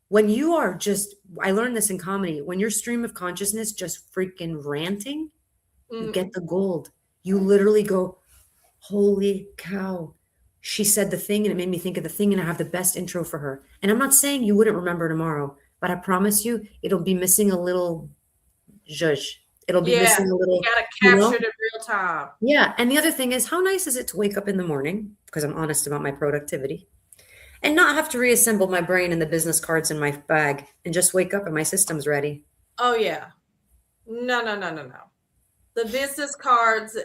When you are just, I learned this in comedy, when your stream of consciousness just freaking ranting, you Mm, get the gold. You literally go, holy cow. She said the thing and it made me think of the thing, and I have the best intro for her. And I'm not saying you wouldn't remember tomorrow, but I promise you it'll be missing a little zhuzh. It'll be yeah. missing a You little, gotta you capture know? it in real time. Yeah. And the other thing is, how nice is it to wake up in the morning? Because I'm honest about my productivity and not have to reassemble my brain and the business cards in my bag and just wake up and my system's ready. Oh yeah. No, no, no, no, no. The business cards,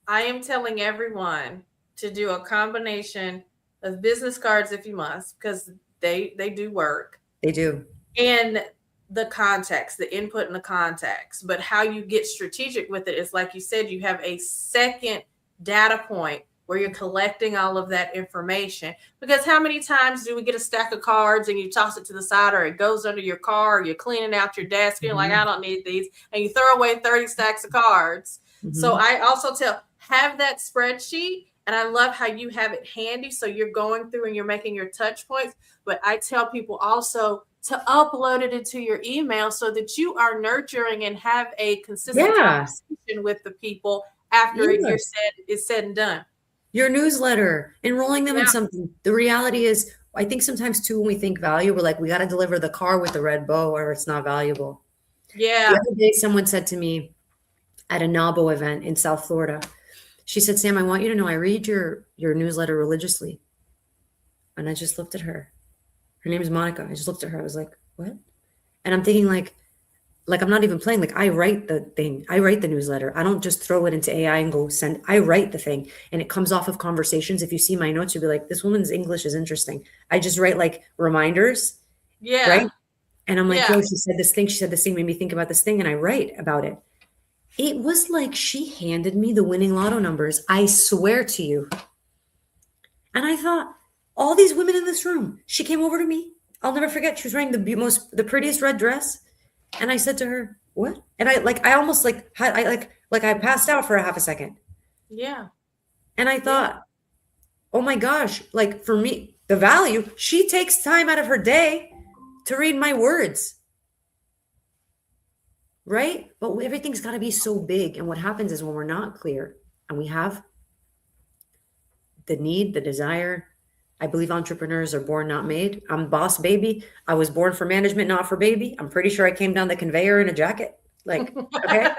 I am telling everyone to do a combination of business cards if you must, because they do work, They do. and the context, the input and the context. But how you get strategic with it is, like you said, you have a second data point where you're collecting all of that information. Because how many times do we get a stack of cards and you toss it to the side, or it goes under your car, or you're cleaning out your desk and you're like, I Mhm. don't need these, and you throw away 30 stacks of cards. So Mhm. I also have that spreadsheet, and I love how you have it handy. So you're going through and you're making your touch points. But I tell people also to upload it into your email so that you are nurturing and have a consistent Yeah. conversation with the people after Yeah. it's said and done. Your newsletter, enrolling them in Yeah. something. The reality is, I think sometimes too, when we think value, we're like, we got to deliver the car with the red bow or it's not valuable. The Yeah. other day, someone said to me at a NABO event in South Florida, she said, Sam, I want you to know I read your newsletter religiously. And I just looked at her. Her name is Monica. I just looked at her. I was like, what? And I'm thinking like I'm not even playing. Like I write the thing. I write the newsletter. I don't just throw it into AI and go send. I write the thing, and it comes off of conversations. If you see my notes, you'll be like, this woman's English is interesting. I just write like reminders, Yeah. right? And I'm like, Yeah. yo, she said this thing. She said this thing, made me think about this thing, and I write about it. It was like she handed me the winning lotto numbers. I swear to you. And I thought, all these women in this room. She came over to me. I'll never forget. She was wearing the prettiest red dress. And I said to her, "What?" And I almost like had I passed out for a half a second. Yeah. And I Yeah. thought, "Oh my gosh, like for me, the value, she takes time out of her day to read my words." Right? But everything's got to be so big, and what happens is when we're not clear and we have the need, the desire, I believe entrepreneurs are born, not made. I'm boss baby. I was born for management, not for baby. I'm pretty sure I came down the conveyor in a jacket. Like, okay.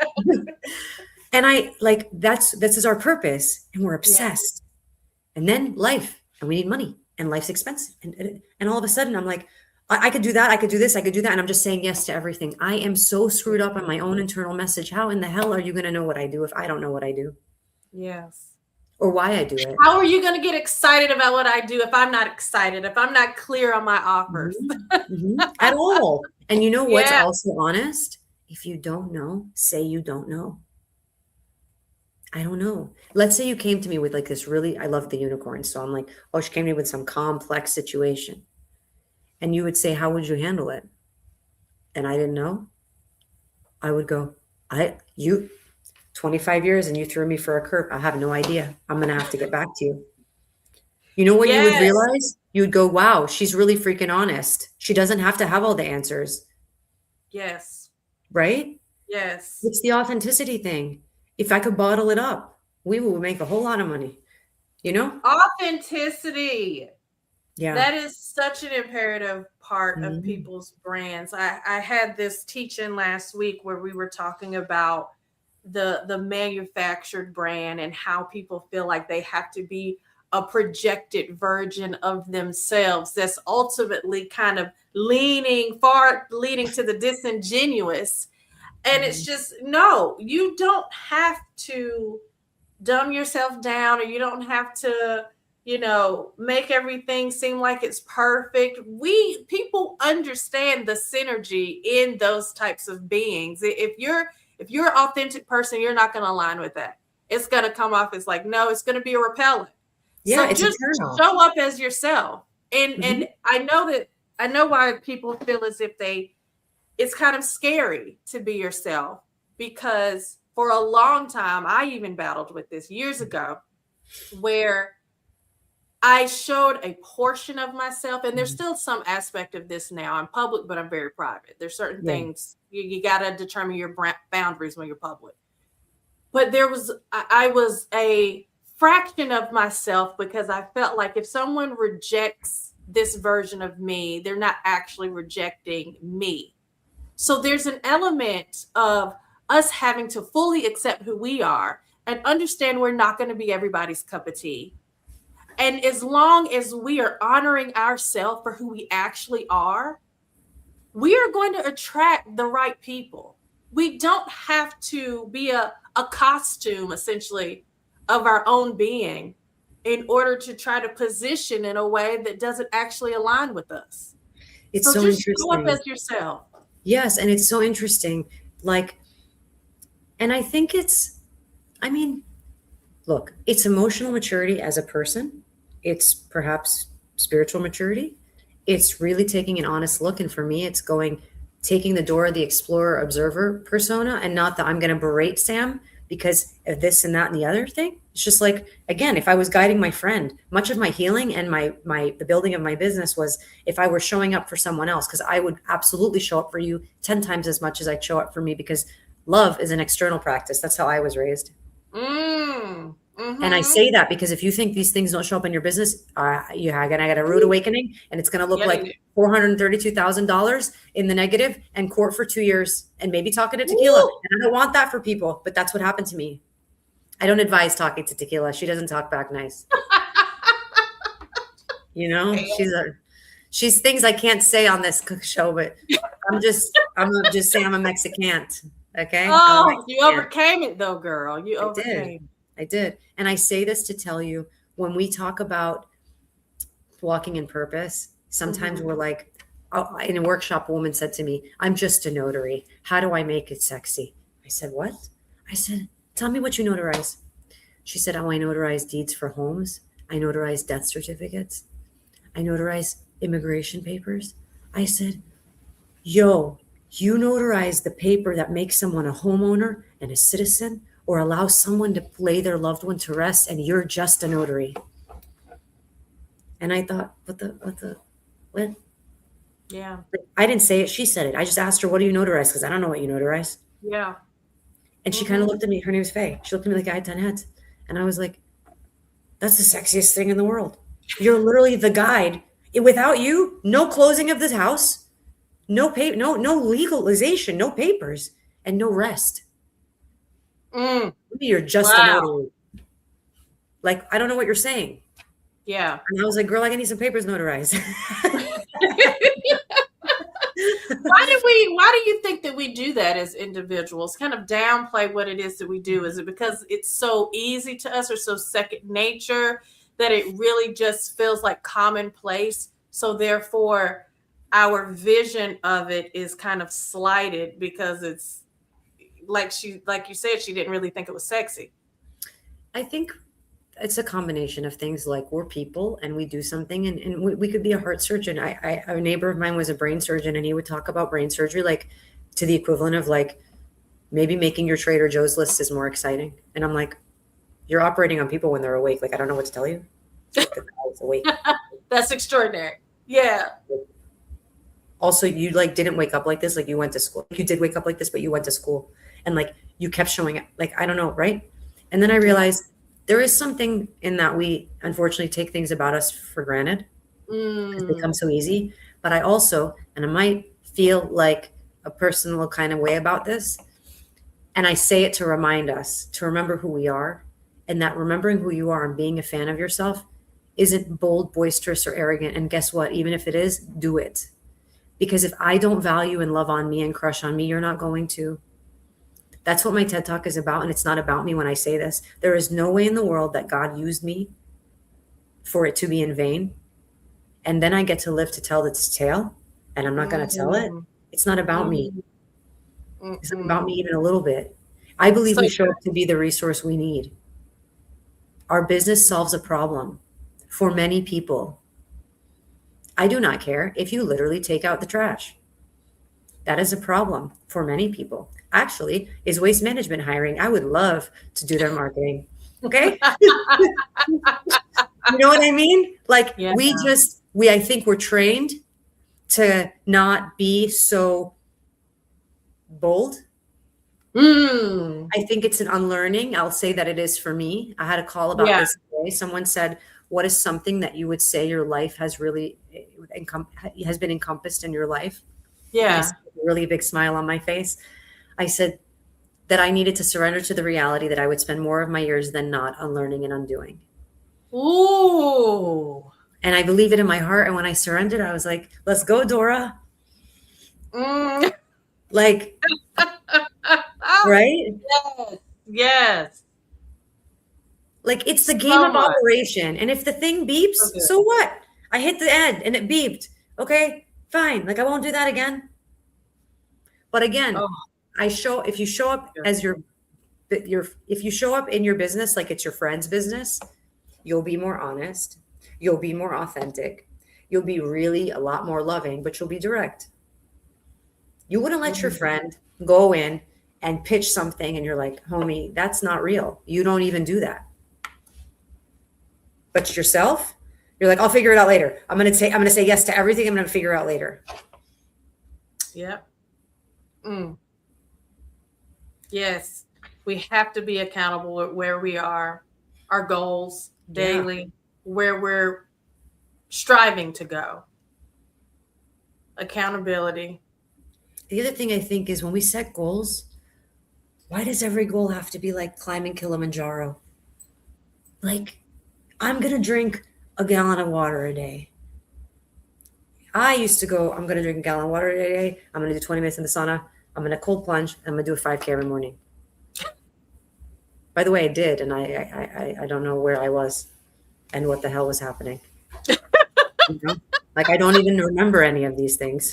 And I like this is our purpose, and we're Yeah. obsessed. And then life, and we need money, and life's expensive. And all of a sudden I'm like, I could do that, I could do this, I could do that. And I'm just saying yes to everything. I am so screwed up on my own internal message. How in the hell are you gonna know what I do if I don't know what I do? Yes. Or why I do it? How are you going to get excited about what I do if I'm not excited, if I'm not clear on my offers? At all. And you know what's Yeah. also honest? If you don't know, say you don't know. I don't know. Let's say you came to me with like this really, I love the unicorn. So I'm like, oh, she came to me with some complex situation. And you would say, how would you handle it? And I didn't know. I would go, you 25 years and you threw me for a curve. I have no idea. I'm going to have to get back to you. You know what you would Yes. realize? You would go, wow, she's really freaking honest. She doesn't have to have all the answers, Yes. right? Yes. It's the authenticity thing. If I could bottle it up, we would make a whole lot of money, you know? Authenticity. Yeah. That is such an imperative part of Mhm. people's brands. I had this teaching last week where we were talking about the manufactured brand and how people feel like they have to be a projected version of themselves that's ultimately kind of leaning to the disingenuous. And it's Mhm. just, no, you don't have to dumb yourself down, or you don't have to, make everything seem like it's perfect. People understand the synergy in those types of beings. If you're If you're an authentic person, you're not going to align with that. It's going to come off as like, no, it's going to be a repellent. Yeah, So it's just eternal. show up as yourself. And I know why people feel as if it's kind of scary to be yourself, because for a long time, I even battled with this years ago, where I showed a portion of myself, and there's still some aspect of this now. I'm public, but I'm very private. There's certain things you got to determine your boundaries when you're public. But I was a fraction of myself, because I felt like if someone rejects this version of me, they're not actually rejecting me. So there's an element of us having to fully accept who we are and understand we're not going to be everybody's cup of tea. And as long as we are honoring ourselves for who we actually are, we are going to attract the right people. We don't have to be a costume, essentially, of our own being in order to try to position in a way that doesn't actually align with us. It's so just interesting. show up as yourself. Yes, and it's so interesting. Like, and I think look, it's emotional maturity as a person. It's perhaps spiritual maturity. It's really taking an honest look. And for me, it's taking the Dora the Explorer observer persona, and not that I'm going to berate Sam because of this and that and the other thing. It's just like, again, if I was guiding my friend, much of my healing and the building of my business was if I were showing up for someone else, because I would absolutely show up for you 10 times as much as I'd show up for me, because love is an external practice. That's how I was raised. And I say that because if you think these things don't show up in your business, I got a rude awakening, and it's going to look like $432,000 in the negative and court for 2 years and maybe talking to tequila. And I don't want that for people, but that's what happened to me. I don't advise talking to tequila. She doesn't talk back nice. You know, she's things I can't say on this show, but I'm just saying I'm a Mexican. Okay. Oh, you overcame it though, girl. You overcame. I did. And I say this to tell you, when we talk about walking in purpose, sometimes we're like, in a workshop, a woman said to me, I'm just a notary. How do I make it sexy? I said, what? I said, tell me what you notarize. She said, oh, I notarize deeds for homes. I notarize death certificates. I notarize immigration papers. I said, yo, you notarize the paper that makes someone a homeowner and a citizen, or allow someone to lay their loved one to rest, and you're just a notary. And I thought, what? Yeah. I didn't say it. She said it. I just asked her, what do you notarize? Because I don't know what you notarize. Yeah. And she kind of looked at me. Her name was Faye. She looked at me like I had 10 heads. And I was like, that's the sexiest thing in the world. You're literally the guide. Without you, no closing of this house, no legalization, no papers, and no rest. You're just a notary. Like, I don't know what you're saying. Yeah. And I was like, girl, I need some papers notarized. Why do you think that we do that as individuals? Kind of downplay what it is that we do? Is it because it's so easy to us or so second nature that it really just feels like commonplace? So therefore, our vision of it is kind of slighted because it's like you said, she didn't really think it was sexy. I think it's a combination of things. Like, we're people and we do something, and we could be a heart surgeon. A neighbor of mine was a brain surgeon, and he would talk about brain surgery like to the equivalent of like maybe making your Trader Joe's list is more exciting. And I'm like, you're operating on people when they're awake. Like, I don't know what to tell you. It's awake. That's extraordinary. Yeah. Also, you like didn't wake up like this. Like, you went to school. You did wake up like this, but you went to school, and like you kept showing up. Like, I don't know, right? And then I realized there is something in that we unfortunately take things about us for granted. It's become so easy. But I also, and I might feel like a personal kind of way about this, and I say it to remind us to remember who we are, and that remembering who you are and being a fan of yourself isn't bold, boisterous, or arrogant. And guess what? Even if it is, do it. Because if I don't value and love on me and crush on me, you're not going to. That's what my TED Talk is about. And it's not about me when I say this. There is no way in the world that God used me for it to be in vain. And then I get to live to tell its tale, and I'm not going to tell it. It's not about me. It's not about me even a little bit. I believe So we show up to be the resource we need. Our business solves a problem for many people. I do not care if you literally take out the trash. That is a problem for many people. Actually, is waste management hiring. I would love to do their marketing. Okay. You know what I mean? Like yeah. I think we're trained to not be so bold. I think it's an unlearning. I'll say that it is for me. I had a call about this today. Someone said, what is something that you would say your life has really has been encompassed in your life? Yeah. I said, a really big smile on my face. I said that I needed to surrender to the reality that I would spend more of my years than not unlearning and undoing. Ooh. And I believe it in my heart. And when I surrendered, I was like, let's go, Dora. Like, right? Yes. Yes. Like, it's the game of operation. And if the thing beeps, so what? I hit the end and it beeped. Okay, fine. Like, I won't do that again. But again, if you show up as if you show up in your business like it's your friend's business, you'll be more honest. You'll be more authentic. You'll be really a lot more loving, but you'll be direct. You wouldn't let your friend go in and pitch something and you're like, homie, that's not real. You don't even do that. But yourself, you're like, I'll figure it out later. I'm gonna say yes to everything. I'm gonna figure out later. Yep. Yes. We have to be accountable at where we are, our goals daily, where we're striving to go. Accountability. The other thing I think is when we set goals, why does every goal have to be like climbing Kilimanjaro? Like, I'm going to drink a gallon of water a day. I used to go, I'm going to drink a gallon of water a day. I'm going to do 20 minutes in the sauna. I'm going to cold plunge. I'm going to do a 5K every morning. By the way, I did. And I don't know where I was and what the hell was happening. You know? Like, I don't even remember any of these things.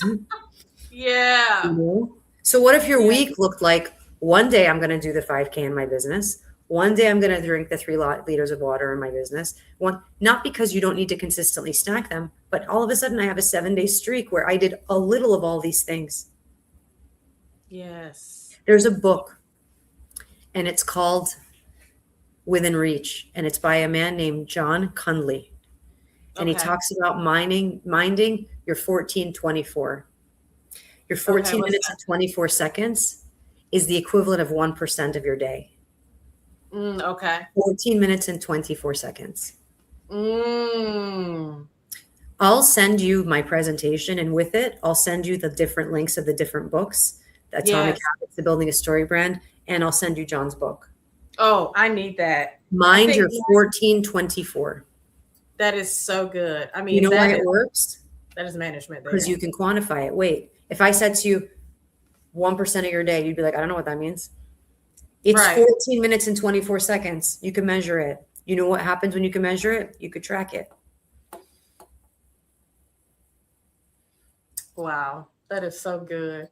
Yeah. You know? So what if your week looked like one day I'm going to do the 5K in my business. One day I'm going to drink the 3 liters of water in my business. Not because you don't need to consistently stack them, but all of a sudden I have a 7-day streak where I did a little of all these things. Yes. There's a book and it's called Within Reach, and it's by a man named John Cunley. And he talks about minding your 1424. Your 14 minutes and 24 seconds is the equivalent of 1% of your day. 14 minutes and 24 seconds. I'll send you my presentation, and with it, I'll send you the different links of the different books, the Atomic Habits, the Building a Story Brand, and I'll send you John's book. Oh, I need that. Mind your 1424. That is so good. I mean, you know why it works? That is management. Because you can quantify it. Wait, if I said to you 1% of your day, you'd be like, I don't know what that means. It's 14 minutes and 24 seconds. You can measure it. You know what happens when you can measure it? You could track it. Wow, that is so good.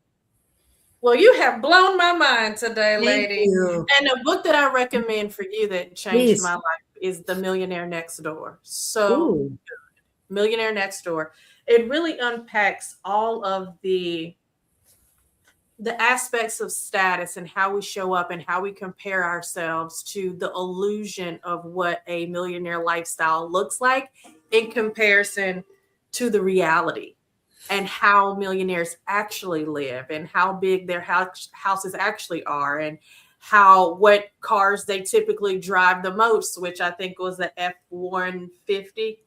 Well, you have blown my mind today, lady. And a book that I recommend for you that changed my life is The Millionaire Next Door. So good. Millionaire Next Door. It really unpacks all of the aspects of status and how we show up and how we compare ourselves to the illusion of what a millionaire lifestyle looks like in comparison to the reality, and how millionaires actually live and how big their houses actually are, and what cars they typically drive the most, which I think was the F-150,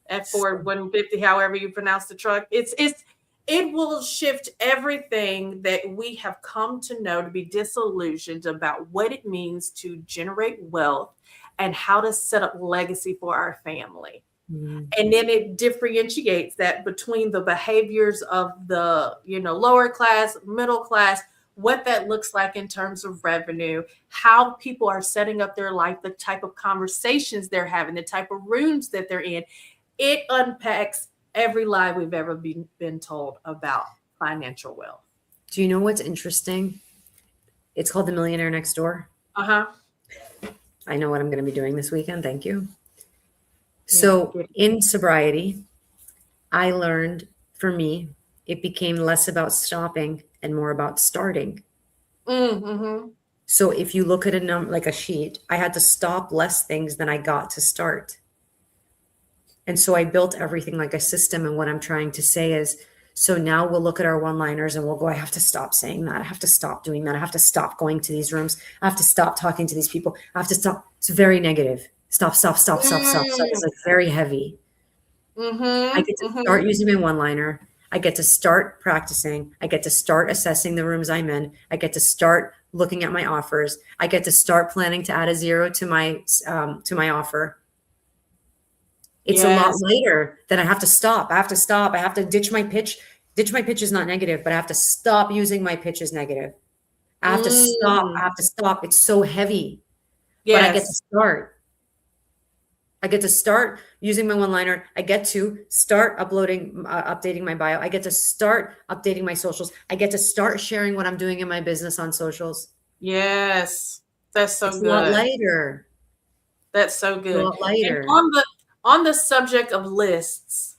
F-150, however you pronounce the truck. It will shift everything that we have come to know to be disillusioned about what it means to generate wealth and how to set up legacy for our family. And then it differentiates that between the behaviors of the, lower class, middle class, what that looks like in terms of revenue, how people are setting up their life, the type of conversations they're having, the type of rooms that they're in. It unpacks every lie we've ever been told about financial wealth. Do you know what's interesting? It's called The Millionaire Next Door. Uh-huh. I know what I'm going to be doing this weekend. Thank you. Yeah, So good. in sobriety, I learned, for me, it became less about stopping and more about starting. Mm-hmm. So if you look at like a sheet, I had to stop less things than I got to start. And so I built everything like a system. And what I'm trying to say is, so now we'll look at our one-liners and we'll go, I have to stop saying that. I have to stop doing that. I have to stop going to these rooms. I have to stop talking to these people. I have to stop. It's very negative. Stop, stop, stop, stop, stop, stop. It's like very heavy. I get to start using my one-liner. I get to start practicing. I get to start assessing the rooms I'm in. I get to start looking at my offers. I get to start planning to add a zero to my offer. It's a lot later that I have to stop. I have to stop. I have to ditch my pitch. Ditch my pitch is not negative, but I have to stop using my pitch as negative. I have to stop. I have to stop. It's so heavy. But I get to start. I get to start using my one-liner. I get to start updating my bio. I get to start updating my socials. I get to start sharing what I'm doing in my business on socials. Yes. That's so It's good. a lot later. That's so good. A lot later. And on the subject of lists,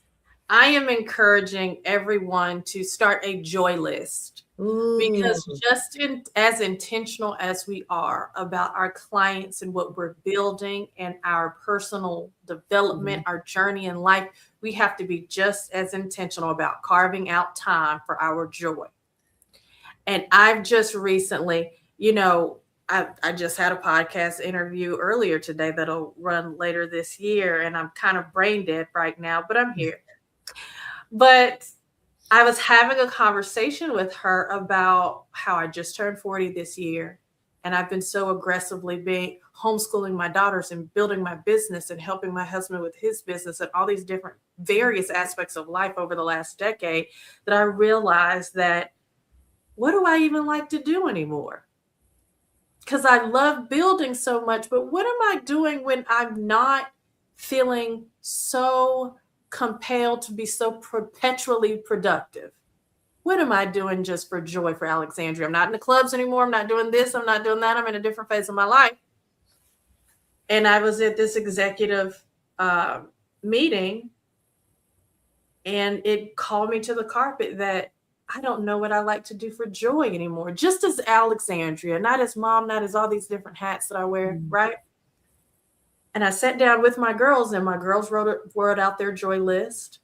I am encouraging everyone to start a joy list. Ooh. Because just as intentional as we are about our clients and what we're building and our personal development, our journey in life, we have to be just as intentional about carving out time for our joy. And I've just recently, I just had a podcast interview earlier today that'll run later this year, and I'm kind of brain dead right now, but I'm here. But I was having a conversation with her about how I just turned 40 this year, and I've been so aggressively homeschooling my daughters and building my business and helping my husband with his business and all these different various aspects of life over the last decade that I realized that what do I even like to do anymore? Because I love building so much, but what am I doing when I'm not feeling so compelled to be so perpetually productive? What am I doing just for joy for Alexandria? I'm not in the clubs anymore. I'm not doing this. I'm not doing that. I'm in a different phase of my life. And I was at this executive meeting, and it called me to the carpet that I don't know what I like to do for joy anymore. Just as Alexandria, not as mom, not as all these different hats that I wear, right? And I sat down with my girls, and my girls wrote out their joy list.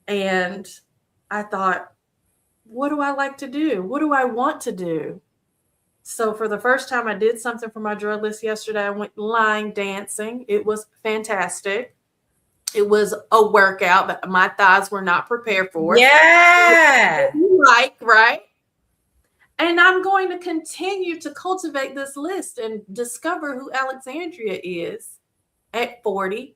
And I thought, what do I like to do? What do I want to do? So for the first time, I did something for my joy list yesterday. I went line dancing. It was fantastic. It was a workout that my thighs were not prepared for. Yeah. Right? And I'm going to continue to cultivate this list and discover who Alexandria is at 40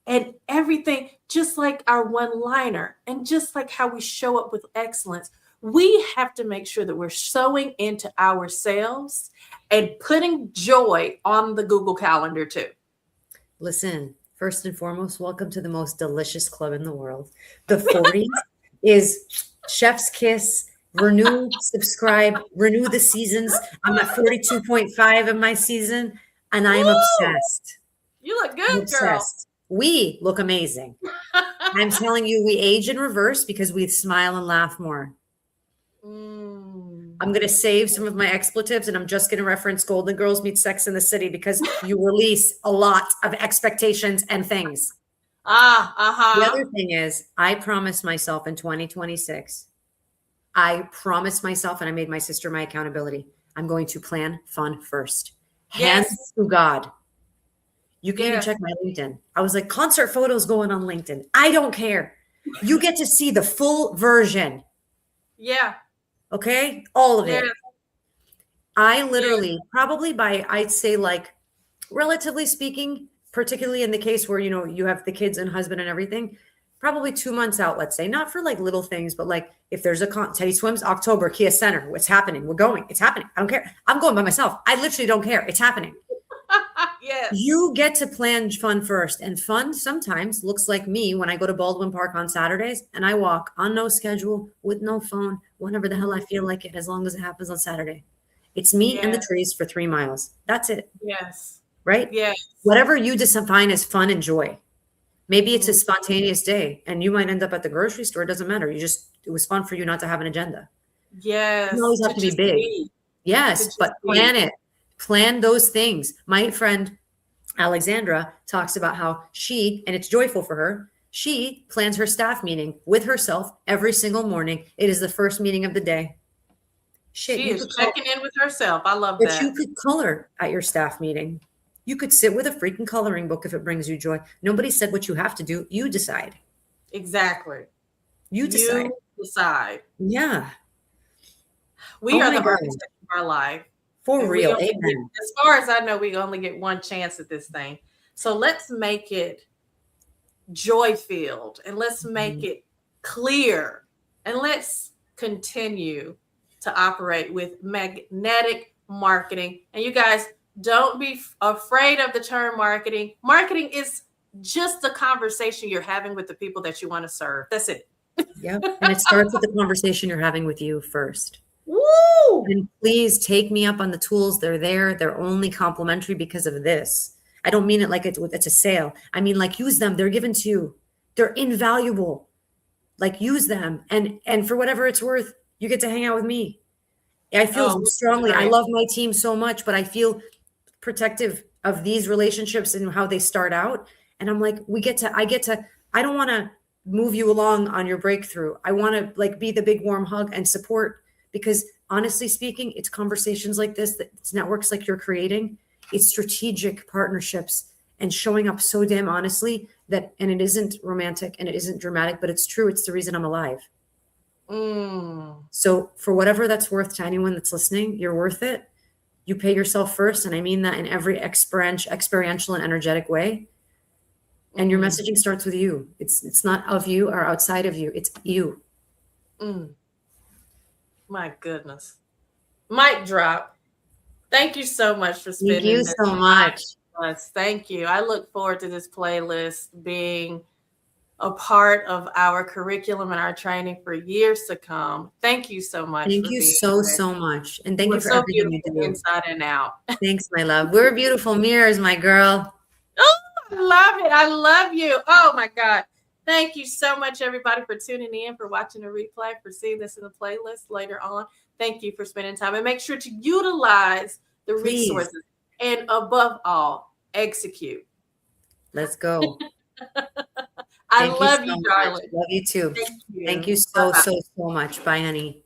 and everything, just like our one-liner and just like how we show up with excellence. We have to make sure that we're sewing into ourselves and putting joy on the Google Calendar too. Listen, first and foremost, welcome to the most delicious club in the world. The 40s is chef's kiss. Renew, subscribe, renew the seasons. I'm at 42.5 in my season, and I am obsessed. You look good, girl. We look amazing. I'm telling you, we age in reverse because we smile and laugh more. I'm going to save some of my expletives, and I'm just going to reference Golden Girls Meet Sex in the City because you release a lot of expectations and things. The other thing is, I promised myself in 2026, I promised myself, and I made my sister my accountability, I'm going to plan fun first. Hands to God. You can even check my LinkedIn. I was like, concert photos going on LinkedIn. I don't care. You get to see the full version. Yeah. Okay? All of it. I literally, probably by, I'd say like, relatively speaking, particularly in the case where, you have the kids and husband and everything, probably 2 months out, let's say, not for like little things, but like if there's a Teddy Swims, October, Kia Center, what's happening? We're going. It's happening. I don't care. I'm going by myself. I literally don't care. It's happening. Yes. You get to plan fun first. And fun sometimes looks like me when I go to Baldwin Park on Saturdays and I walk on no schedule with no phone whenever the hell I feel like it, as long as it happens on Saturday. It's me and the Yes. trees for 3 miles. That's it, Yes. right? Yes. Whatever you define as fun and joy. Maybe it's a Mhm. spontaneous day and you might end up at the grocery store. It doesn't matter. It was fun for you not to have an agenda. It doesn't Yes. always To have to be just big. be. To Yes, just but be. plan it. Plan those things. My friend Alexandra talks about how and it's joyful for her, she plans her staff meeting with herself every single morning. It is the first meeting of the day. Shit, She you is could checking in with herself. I love but you that. could color at your staff meeting. You could sit with a freaking coloring book if it brings you joy. Nobody said what you have to do. You decide. Exactly. You decide. You decide. Yeah. We Oh are my the God. architect of our life. For And we real. only get, Amen. as far as I know, we only get one chance at this thing. So let's make it joy filled and let's make it clear and let's continue to operate with magnetic marketing. And you guys, don't be afraid of the term marketing. Marketing is just the conversation you're having with the people that you want to serve. That's it. Yep. And it starts with the conversation you're having with you first. Woo! And please take me up on the tools. They're there. They're only complimentary because of this. I don't mean it like it's a sale. I mean, like, use them. They're given to you. They're invaluable. Like, use them. And for whatever it's worth, you get to hang out with me. I feel Oh, strongly. I great. love my team so much, but I feel protective of these relationships and how they start out. And I'm like, I don't want to move you along on your breakthrough. I want to like be the big warm hug and support because honestly speaking, it's conversations like this, that it's networks like you're creating, it's strategic partnerships and showing up so damn honestly and it isn't romantic and it isn't dramatic, but it's true. It's the reason I'm alive. So for whatever that's worth to anyone that's listening, you're worth it. You pay yourself first. And I mean that in every experiential and energetic way. And your messaging starts with you. It's not of you or outside of you. It's you. My goodness. Mic drop. Thank you so much for spending Thank you this so much. with us. Thank you. I look forward to this playlist being a part of our curriculum and our training for years to come. Thank you so much. Thank for you being so, here. so much. And thank You you were for so everything you beautiful do. inside and out. Thanks, my love. We're beautiful mirrors, my girl. Oh, I love it. I love you. Oh my God. Thank you so much, everybody, for tuning in, for watching the replay, for seeing this in the playlist later on. Thank you for spending time. And make sure to utilize the Please. resources. And above all, execute. Let's go. I Thank love so you, much. darling. Love you too. Thank you. Thank you so, Bye-bye. so, so much. Bye, honey.